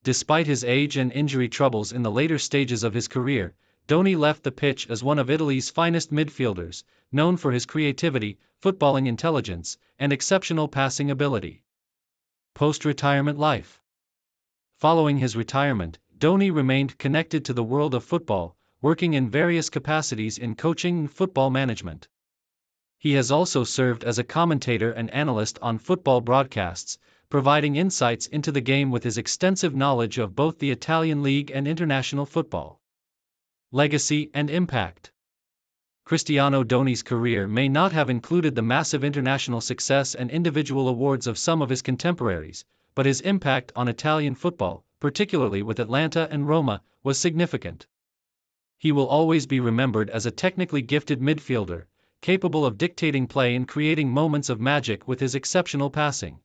Despite his age and injury troubles in the later stages of his career, Dhoni left the pitch as one of Italy's finest midfielders, known for his creativity, footballing intelligence, and exceptional passing ability. Post-retirement life. Following his retirement, Dhoni remained connected to the world of football, working in various capacities in coaching and football management. He has also served as a commentator and analyst on football broadcasts, providing insights into the game with his extensive knowledge of both the Italian league and international football. Legacy and impact. Cristiano Dhoni's career may not have included the massive international success and individual awards of some of his contemporaries, but his impact on Italian football, particularly with Atlanta and Roma, was significant. He will always be remembered as a technically gifted midfielder, capable of dictating play and creating moments of magic with his exceptional passing.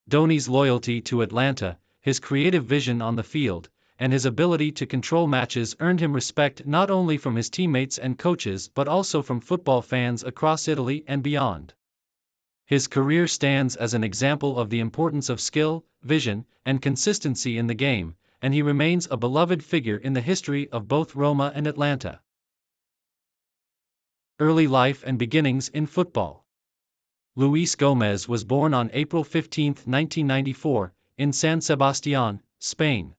Dhoni's loyalty to Atlanta, his creative vision on the field, and his ability to control matches earned him respect not only from his teammates and coaches but also from football fans across Italy and beyond. His career stands as an example of the importance of skill, vision, and consistency in the game, and he remains a beloved figure in the history of both Roma and Atlanta. Early life and beginnings in football. Luis Gomez was born on April 15, 1994, in San Sebastián, Spain.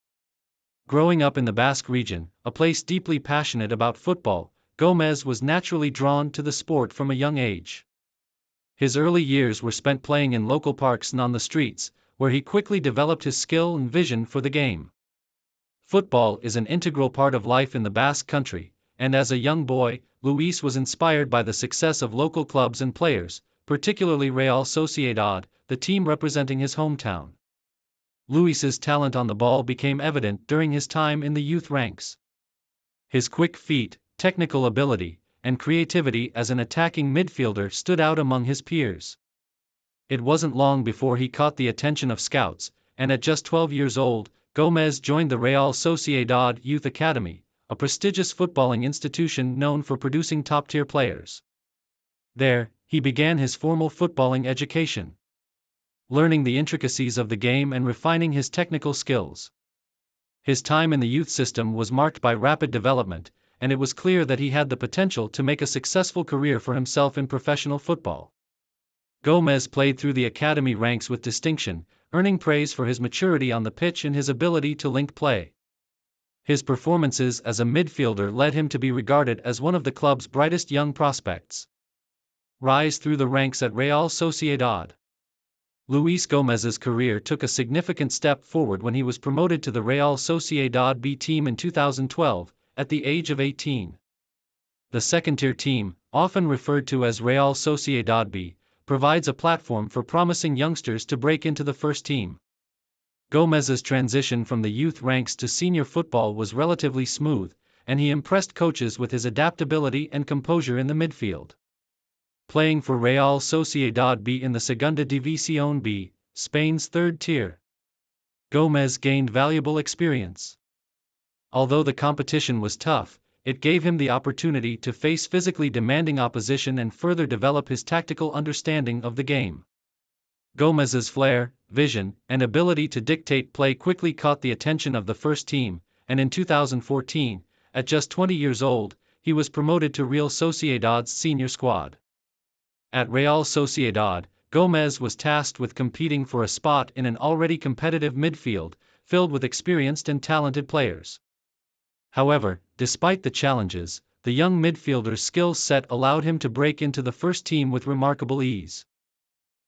Growing up in the Basque region, a place deeply passionate about football, Gomez was naturally drawn to the sport from a young age. His early years were spent playing in local parks and on the streets, where he quickly developed his skill and vision for the game. Football is an integral part of life in the Basque country, and as a young boy, Luis was inspired by the success of local clubs and players, particularly Real Sociedad, the team representing his hometown. Luis's talent on the ball became evident during his time in the youth ranks. His quick feet, technical ability, and creativity as an attacking midfielder stood out among his peers. It wasn't long before he caught the attention of scouts, and at just 12 years old, Gomez joined the Real Sociedad Youth Academy, a prestigious footballing institution known for producing top-tier players. There, he began his formal footballing education, learning the intricacies of the game and refining his technical skills. His time in the youth system was marked by rapid development, and it was clear that he had the potential to make a successful career for himself in professional football. Gomez played through the academy ranks with distinction, earning praise for his maturity on the pitch and his ability to link play. His performances as a midfielder led him to be regarded as one of the club's brightest young prospects. Rise through the ranks at Real Sociedad. Luis Gomez's career took a significant step forward when he was promoted to the Real Sociedad B team in 2012, at the age of 18. The second-tier team, often referred to as Real Sociedad B, provides a platform for promising youngsters to break into the first team. Gomez's transition from the youth ranks to senior football was relatively smooth, and he impressed coaches with his adaptability and composure in the midfield. Playing for Real Sociedad B in the Segunda División B, Spain's third tier, Gomez gained valuable experience. Although the competition was tough, it gave him the opportunity to face physically demanding opposition and further develop his tactical understanding of the game. Gomez's flair, vision, and ability to dictate play quickly caught the attention of the first team, and in 2014, at just 20 years old, he was promoted to Real Sociedad's senior squad. At Real Sociedad, Gomez was tasked with competing for a spot in an already competitive midfield, filled with experienced and talented players. However, despite the challenges, the young midfielder's skill set allowed him to break into the first team with remarkable ease.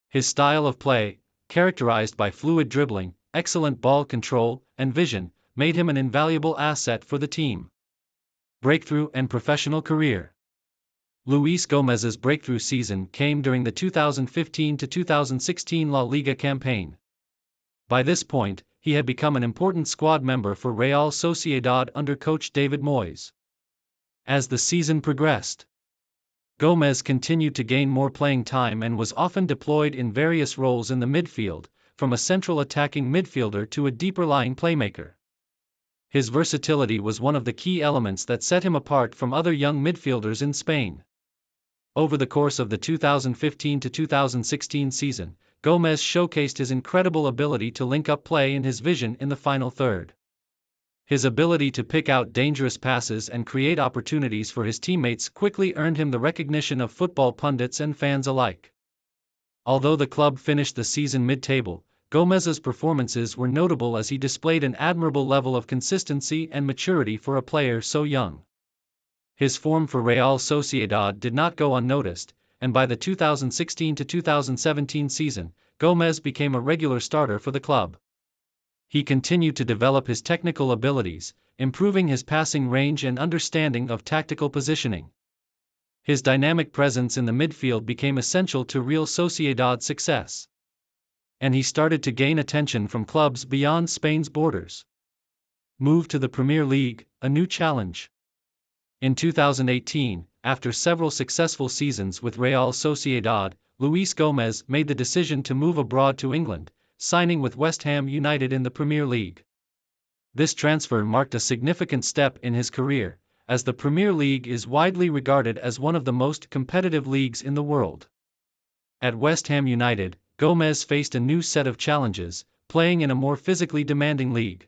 His style of play, characterized by fluid dribbling, excellent ball control, and vision, made him an invaluable asset for the team. Breakthrough and professional career. Luis Gomez's breakthrough season came during the 2015-2016 La Liga campaign. By this point, he had become an important squad member for Real Sociedad under coach David Moyes. As the season progressed, Gomez continued to gain more playing time and was often deployed in various roles in the midfield, from a central attacking midfielder to a deeper-lying playmaker. His versatility was one of the key elements that set him apart from other young midfielders in Spain. Over the course of the 2015-2016 season, Gomez showcased his incredible ability to link up play and his vision in the final third. His ability to pick out dangerous passes and create opportunities for his teammates quickly earned him the recognition of football pundits and fans alike. Although the club finished the season mid-table, Gomez's performances were notable as he displayed an admirable level of consistency and maturity for a player so young. His form for Real Sociedad did not go unnoticed, and by the 2016-2017 season, Gomez became a regular starter for the club. He continued to develop his technical abilities, improving his passing range and understanding of tactical positioning. His dynamic presence in the midfield became essential to Real Sociedad's success, and he started to gain attention from clubs beyond Spain's borders. Move to the Premier League, a new challenge. In 2018, after several successful seasons with Real Sociedad, Luis Gomez made the decision to move abroad to England, signing with West Ham United in the Premier League. This transfer marked a significant step in his career, as the Premier League is widely regarded as one of the most competitive leagues in the world. At West Ham United, Gomez faced a new set of challenges, playing in a more physically demanding league.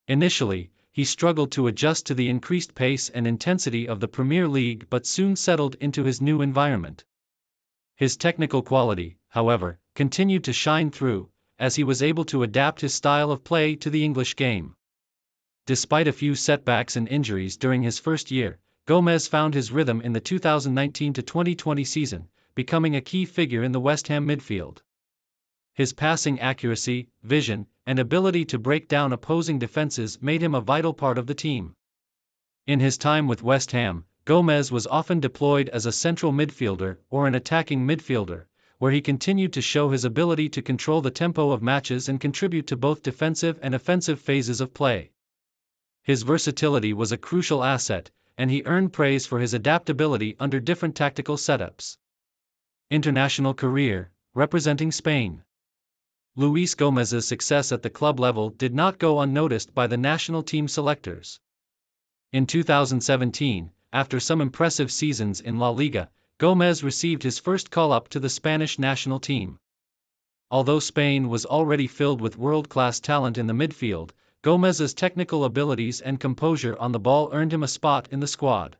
Initially, he struggled to adjust to the increased pace and intensity of the Premier League but soon settled into his new environment. His technical quality, however, continued to shine through, as he was able to adapt his style of play to the English game. Despite a few setbacks and injuries during his first year, Gomez found his rhythm in the 2019-2020 season, becoming a key figure in the West Ham midfield. His passing accuracy, vision, and ability to break down opposing defenses made him a vital part of the team. In his time with West Ham, Gomez was often deployed as a central midfielder or an attacking midfielder, where he continued to show his ability to control the tempo of matches and contribute to both defensive and offensive phases of play. His versatility was a crucial asset, and he earned praise for his adaptability under different tactical setups. International career, representing Spain. Luis Gomez's success at the club level did not go unnoticed by the national team selectors. In 2017, after some impressive seasons in La Liga, Gomez received his first call-up to the Spanish national team. Although Spain was already filled with world-class talent in the midfield, Gomez's technical abilities and composure on the ball earned him a spot in the squad.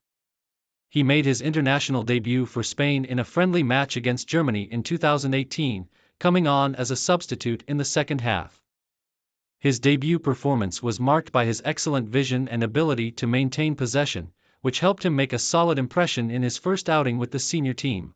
He made his international debut for Spain in a friendly match against Germany in 2018, coming on as a substitute in the second half. His debut performance was marked by his excellent vision and ability to maintain possession, which helped him make a solid impression in his first outing with the senior team.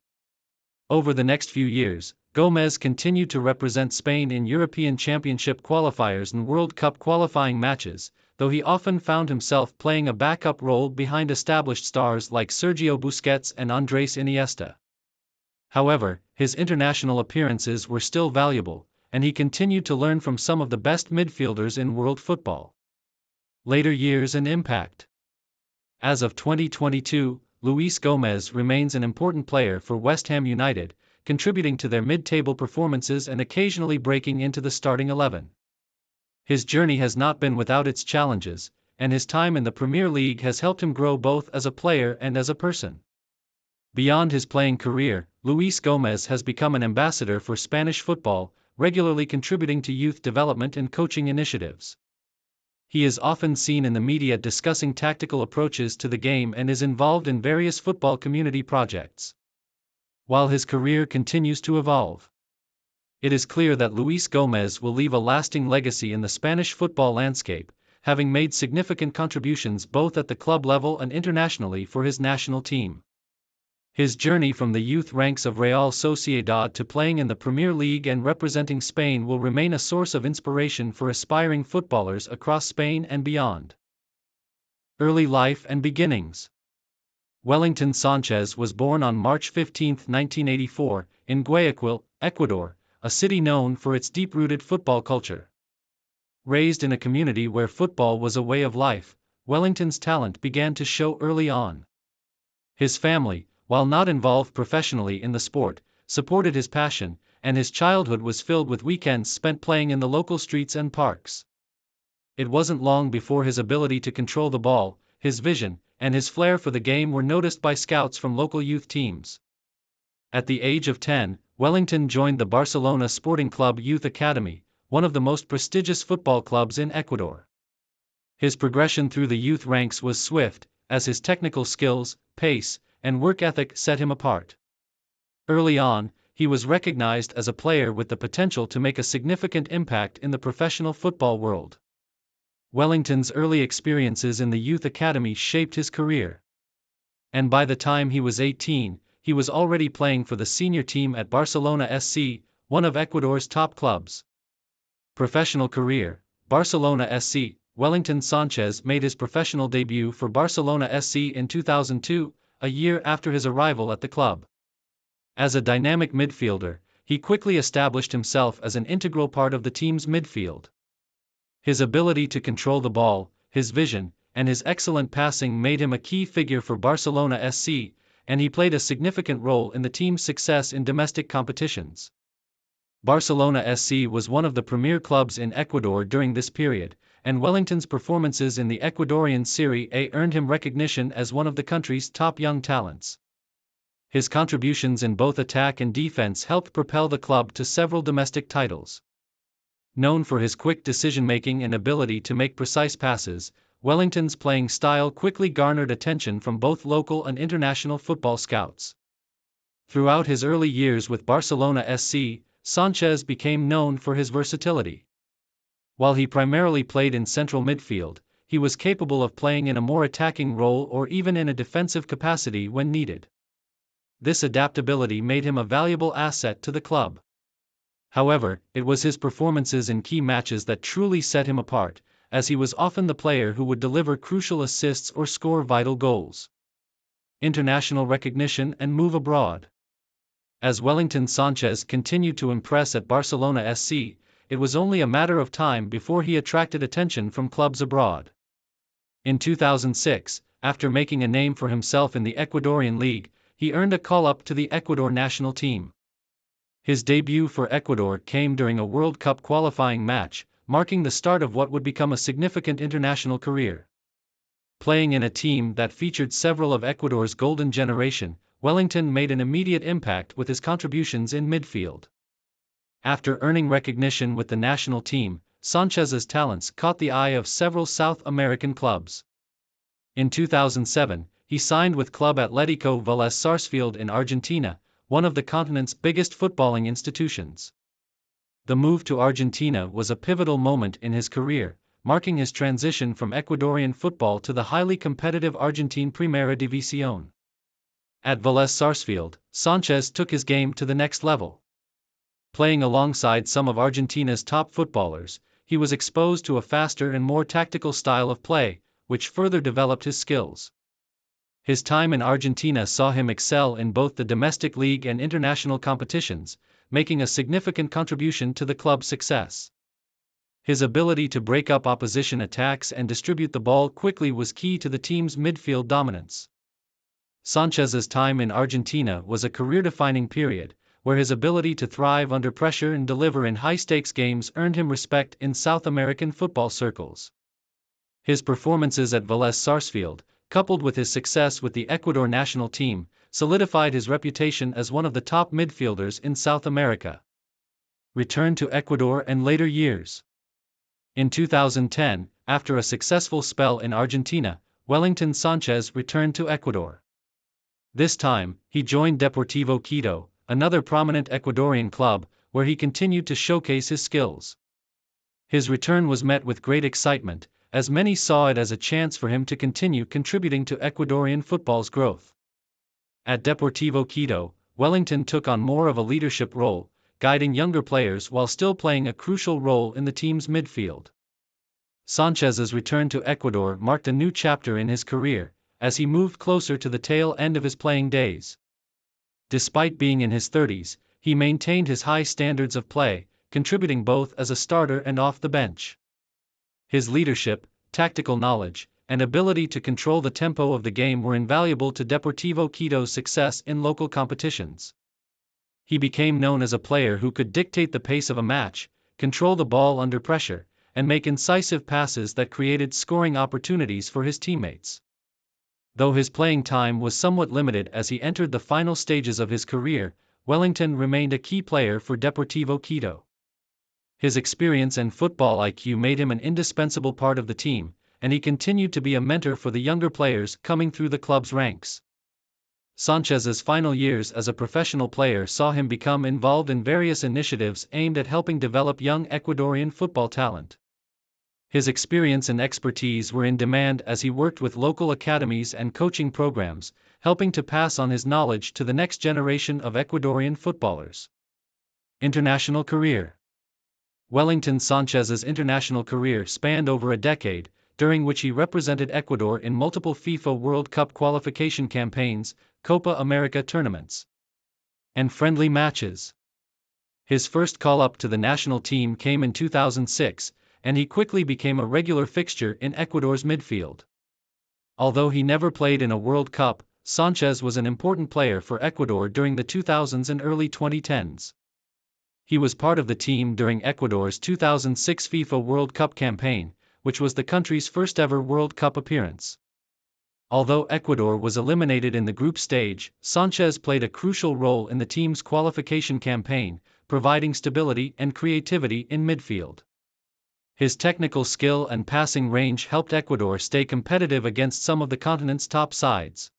Over the next few years, Gomez continued to represent Spain in European Championship qualifiers and World Cup qualifying matches, though he often found himself playing a backup role behind established stars like Sergio Busquets and Andrés Iniesta. However, his international appearances were still valuable, and he continued to learn from some of the best midfielders in world football. Later years and impact. As of 2022, Luis Gomez remains an important player for West Ham United, contributing to their mid-table performances and occasionally breaking into the starting 11. His journey has not been without its challenges, and his time in the Premier League has helped him grow both as a player and as a person. Beyond his playing career, Luis Gomez has become an ambassador for Spanish football, regularly contributing to youth development and coaching initiatives. He is often seen in the media discussing tactical approaches to the game and is involved in various football community projects. While his career continues to evolve, it is clear that Luis Gomez will leave a lasting legacy in the Spanish football landscape, having made significant contributions both at the club level and internationally for his national team. His journey from the youth ranks of Real Sociedad to playing in the Premier League and representing Spain will remain a source of inspiration for aspiring footballers across Spain and beyond. Early life and beginnings. Wellington Sanchez was born on March 15, 1984, in Guayaquil, Ecuador, a city known for its deep-rooted football culture. Raised in a community where football was a way of life, Wellington's talent began to show early on. His family, while not involved professionally in the sport, supported his passion, and his childhood was filled with weekends spent playing in the local streets and parks. It wasn't long before his ability to control the ball, his vision, and his flair for the game were noticed by scouts from local youth teams. At the age of 10, Wellington joined the Barcelona Sporting Club Youth Academy, one of the most prestigious football clubs in Ecuador. His progression through the youth ranks was swift, as his technical skills, pace, and work ethic set him apart. Early on, he was recognized as a player with the potential to make a significant impact in the professional football world. Wellington's early experiences in the youth academy shaped his career. And by the time he was 18, he was already playing for the senior team at Barcelona SC, one of Ecuador's top clubs. Professional career. Barcelona SC. Wellington Sanchez made his professional debut for Barcelona SC in 2002, a year after his arrival at the club. As a dynamic midfielder, he quickly established himself as an integral part of the team's midfield. His ability to control the ball, his vision, and his excellent passing made him a key figure for Barcelona SC, and he played a significant role in the team's success in domestic competitions. Barcelona SC was one of the premier clubs in Ecuador during this period, and Wellington's performances in the Ecuadorian Serie A earned him recognition as one of the country's top young talents. His contributions in both attack and defense helped propel the club to several domestic titles. Known for his quick decision-making and ability to make precise passes, Wellington's playing style quickly garnered attention from both local and international football scouts. Throughout his early years with Barcelona SC, Sanchez became known for his versatility. While he primarily played in central midfield, he was capable of playing in a more attacking role or even in a defensive capacity when needed. This adaptability made him a valuable asset to the club. However, it was his performances in key matches that truly set him apart, as he was often the player who would deliver crucial assists or score vital goals. International recognition and move abroad. As Wellington Sanchez continued to impress at Barcelona SC, it was only a matter of time before he attracted attention from clubs abroad. In 2006, after making a name for himself in the Ecuadorian League, he earned a call-up to the Ecuador national team. His debut for Ecuador came during a World Cup qualifying match, marking the start of what would become a significant international career. Playing in a team that featured several of Ecuador's golden generation, Wellington made an immediate impact with his contributions in midfield. After earning recognition with the national team, Sanchez's talents caught the eye of several South American clubs. In 2007, he signed with Club Atlético Vélez Sarsfield in Argentina, one of the continent's biggest footballing institutions. The move to Argentina was a pivotal moment in his career, marking his transition from Ecuadorian football to the highly competitive Argentine Primera División. At Vélez Sarsfield, Sanchez took his game to the next level. Playing alongside some of Argentina's top footballers, he was exposed to a faster and more tactical style of play, which further developed his skills. His time in Argentina saw him excel in both the domestic league and international competitions, making a significant contribution to the club's success. His ability to break up opposition attacks and distribute the ball quickly was key to the team's midfield dominance. Sanchez's time in Argentina was a career-defining period, where his ability to thrive under pressure and deliver in high-stakes games earned him respect in South American football circles. His performances at Vélez Sarsfield, coupled with his success with the Ecuador national team, solidified his reputation as one of the top midfielders in South America. Return to Ecuador and later years. In 2010, after a successful spell in Argentina, Wellington Sanchez returned to Ecuador. This time, he joined Deportivo Quito, another prominent Ecuadorian club, where he continued to showcase his skills. His return was met with great excitement, as many saw it as a chance for him to continue contributing to Ecuadorian football's growth. At Deportivo Quito, Wellington took on more of a leadership role, guiding younger players while still playing a crucial role in the team's midfield. Sanchez's return to Ecuador marked a new chapter in his career, as he moved closer to the tail end of his playing days. Despite being in his 30s, he maintained his high standards of play, contributing both as a starter and off the bench. His leadership, tactical knowledge, and ability to control the tempo of the game were invaluable to Deportivo Quito's success in local competitions. He became known as a player who could dictate the pace of a match, control the ball under pressure, and make incisive passes that created scoring opportunities for his teammates. Though his playing time was somewhat limited as he entered the final stages of his career, Wellington remained a key player for Deportivo Quito. His experience and football IQ made him an indispensable part of the team, and he continued to be a mentor for the younger players coming through the club's ranks. Sanchez's final years as a professional player saw him become involved in various initiatives aimed at helping develop young Ecuadorian football talent. His experience and expertise were in demand as he worked with local academies and coaching programs, helping to pass on his knowledge to the next generation of Ecuadorian footballers. International career. Wellington Sanchez's international career spanned over a decade, during which he represented Ecuador in multiple FIFA World Cup qualification campaigns, Copa America tournaments, and friendly matches. His first call-up to the national team came in 2006, and he quickly became a regular fixture in Ecuador's midfield. Although he never played in a World Cup, Sanchez was an important player for Ecuador during the 2000s and early 2010s. He was part of the team during Ecuador's 2006 FIFA World Cup campaign, which was the country's first-ever World Cup appearance. Although Ecuador was eliminated in the group stage, Sanchez played a crucial role in the team's qualification campaign, providing stability and creativity in midfield. His technical skill and passing range helped Ecuador stay competitive against some of the continent's top sides.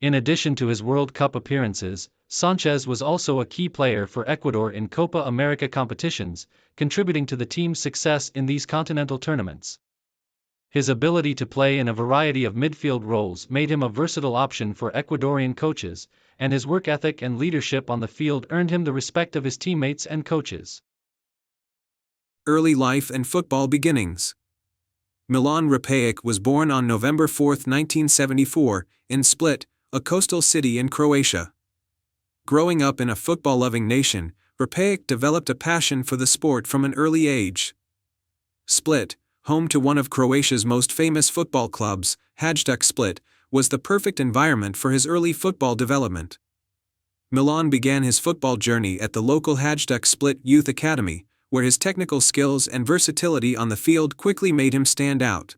In addition to his World Cup appearances, Sanchez was also a key player for Ecuador in Copa America competitions, contributing to the team's success in these continental tournaments. His ability to play in a variety of midfield roles made him a versatile option for Ecuadorian coaches, and his work ethic and leadership on the field earned him the respect of his teammates and coaches. Early life and football beginnings. Milan Repaic was born on November 4, 1974, in Split, a coastal city in Croatia. Growing up in a football-loving nation, Repaic developed a passion for the sport from an early age. Split, home to one of Croatia's most famous football clubs, Hajduk Split, was the perfect environment for his early football development. Milan began his football journey at the local Hajduk Split Youth Academy, where his technical skills and versatility on the field quickly made him stand out.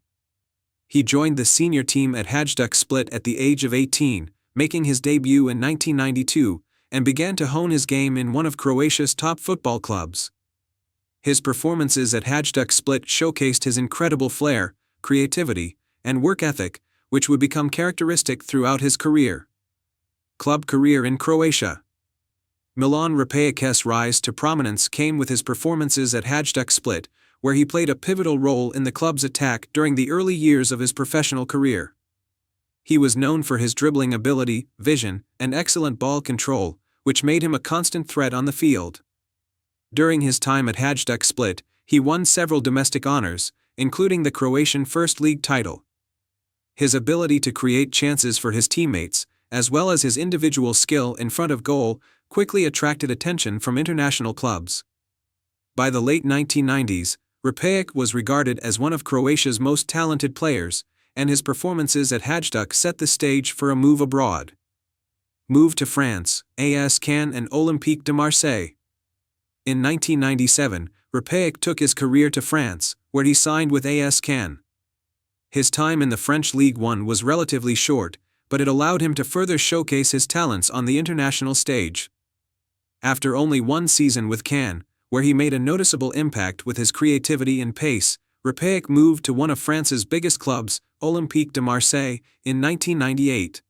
He joined the senior team at Hajduk Split at the age of 18, making his debut in 1992, and began to hone his game in one of Croatia's top football clubs. His performances at Hajduk Split showcased his incredible flair, creativity, and work ethic, which would become characteristic throughout his career. Club career in Croatia. Milan Repaic's rise to prominence came with his performances at Hajduk Split, where he played a pivotal role in the club's attack during the early years of his professional career. He was known for his dribbling ability, vision, and excellent ball control, which made him a constant threat on the field. During his time at Hajduk Split, he won several domestic honors, including the Croatian First League title. His ability to create chances for his teammates, as well as his individual skill in front of goal, quickly attracted attention from international clubs. By the late 1990s, Repaic was regarded as one of Croatia's most talented players, and his performances at Hajduk set the stage for a move abroad. Move to France, AS Cannes and Olympique de Marseille. In 1997, Repaic took his career to France, where he signed with AS Cannes. His time in the French Ligue 1 was relatively short, but it allowed him to further showcase his talents on the international stage. After only one season with Cannes, where he made a noticeable impact with his creativity and pace, Repaic moved to one of France's biggest clubs, Olympique de Marseille, in 1998.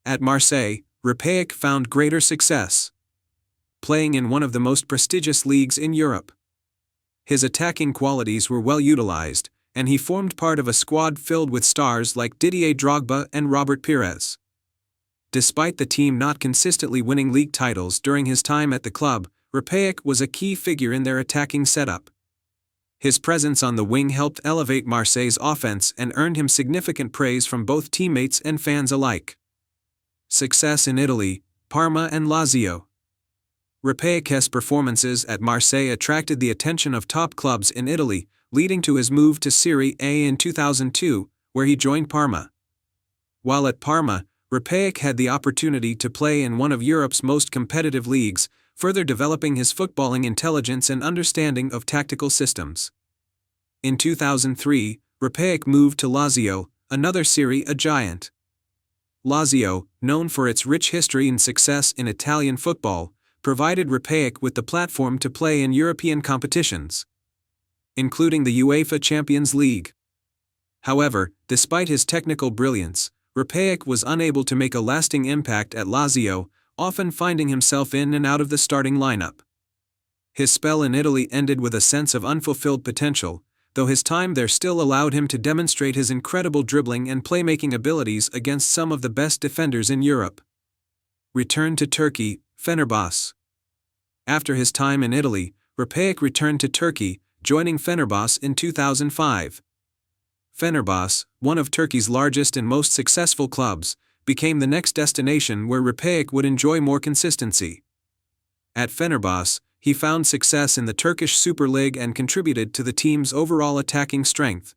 At Marseille, Repaic found greater success, playing in one of the most prestigious leagues in Europe. His attacking qualities were well utilized, and he formed part of a squad filled with stars like Didier Drogba and Robert Pires. Despite the team not consistently winning league titles during his time at the club, Repaic was a key figure in their attacking setup. His presence on the wing helped elevate Marseille's offense and earned him significant praise from both teammates and fans alike. Success in Italy, Parma and Lazio. Repaic's performances at Marseille attracted the attention of top clubs in Italy, leading to his move to Serie A in 2002, where he joined Parma. While at Parma, Repaic had the opportunity to play in one of Europe's most competitive leagues, further developing his footballing intelligence and understanding of tactical systems. In 2003, Repaic moved to Lazio, another Serie A giant. Lazio, known for its rich history and success in Italian football, provided Repaic with the platform to play in European competitions, including the UEFA Champions League. However, despite his technical brilliance, Repaic was unable to make a lasting impact at Lazio, often finding himself in and out of the starting lineup. His spell in Italy ended with a sense of unfulfilled potential, though his time there still allowed him to demonstrate his incredible dribbling and playmaking abilities against some of the best defenders in Europe. Return to Turkey, Fenerbahçe. After his time in Italy, Repaic returned to Turkey, joining Fenerbahçe in 2005. Fenerbahçe, one of Turkey's largest and most successful clubs, became the next destination where Repaic would enjoy more consistency. At Fenerbahçe, he found success in the Turkish Super League and contributed to the team's overall attacking strength.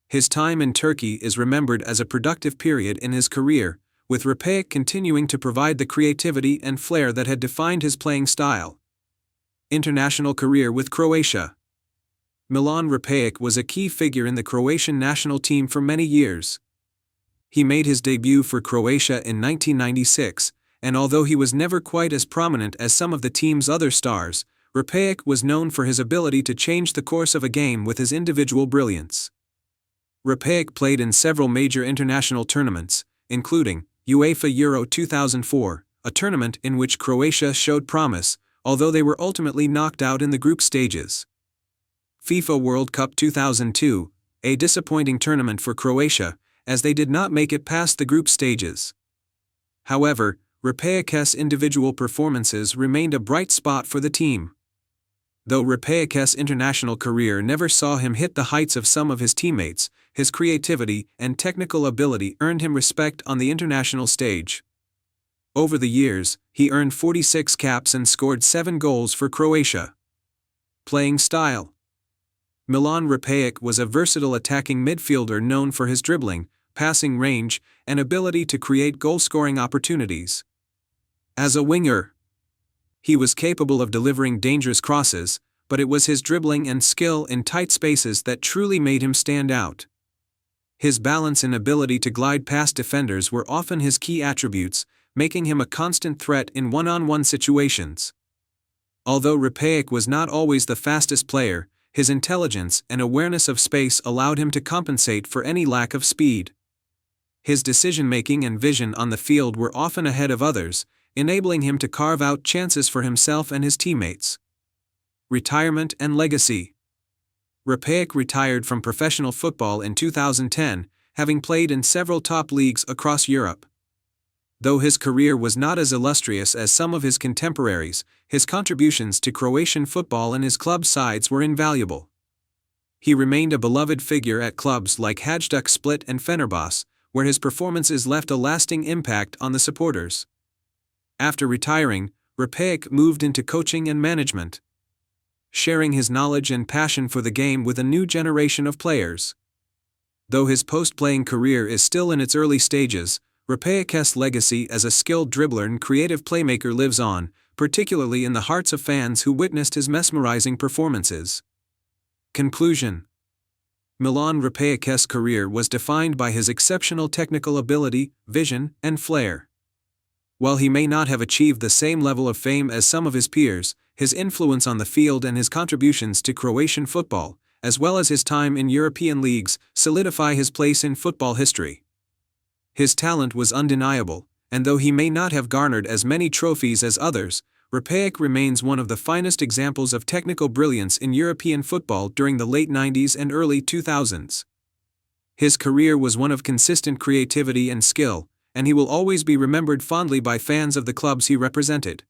His time in Turkey is remembered as a productive period in his career, with Repaic continuing to provide the creativity and flair that had defined his playing style. International career with Croatia. Milan Repaic was a key figure in the Croatian national team for many years. He made his debut for Croatia in 1996, and although he was never quite as prominent as some of the team's other stars, Řepáč was known for his ability to change the course of a game with his individual brilliance. Řepáč played in several major international tournaments, including UEFA Euro 2004, a tournament in which Croatia showed promise, although they were ultimately knocked out in the group stages. FIFA World Cup 2002, a disappointing tournament for Croatia, as they did not make it past the group stages. However, Řepáč's individual performances remained a bright spot for the team. Though Řepáč's international career never saw him hit the heights of some of his teammates, his creativity and technical ability earned him respect on the international stage. Over the years, he earned 46 caps and scored 7 goals for Croatia. Playing style. Milan Řepáč was a versatile attacking midfielder known for his dribbling, passing range, and ability to create goal-scoring opportunities. As a winger, he was capable of delivering dangerous crosses, but it was his dribbling and skill in tight spaces that truly made him stand out. His balance and ability to glide past defenders were often his key attributes, making him a constant threat in one-on-one situations. Although Řepáč was not always the fastest player, his intelligence and awareness of space allowed him to compensate for any lack of speed. His decision-making and vision on the field were often ahead of others, enabling him to carve out chances for himself and his teammates. Retirement and legacy. Řepáč retired from professional football in 2010, having played in several top leagues across Europe. Though his career was not as illustrious as some of his contemporaries, his contributions to Croatian football and his club sides were invaluable. He remained a beloved figure at clubs like Hajduk Split and Fenerbahce, where his performances left a lasting impact on the supporters. After retiring, Řepáč moved into coaching and management, sharing his knowledge and passion for the game with a new generation of players. Though his post-playing career is still in its early stages, Řepáč's legacy as a skilled dribbler and creative playmaker lives on, particularly in the hearts of fans who witnessed his mesmerizing performances. Conclusion. Milan Řepáč's career was defined by his exceptional technical ability, vision, and flair. While he may not have achieved the same level of fame as some of his peers, his influence on the field and his contributions to Croatian football, as well as his time in European leagues, solidify his place in football history. His talent was undeniable, and though he may not have garnered as many trophies as others, Řepáč remains one of the finest examples of technical brilliance in European football during the late 90s and early 2000s. His career was one of consistent creativity and skill, and he will always be remembered fondly by fans of the clubs he represented.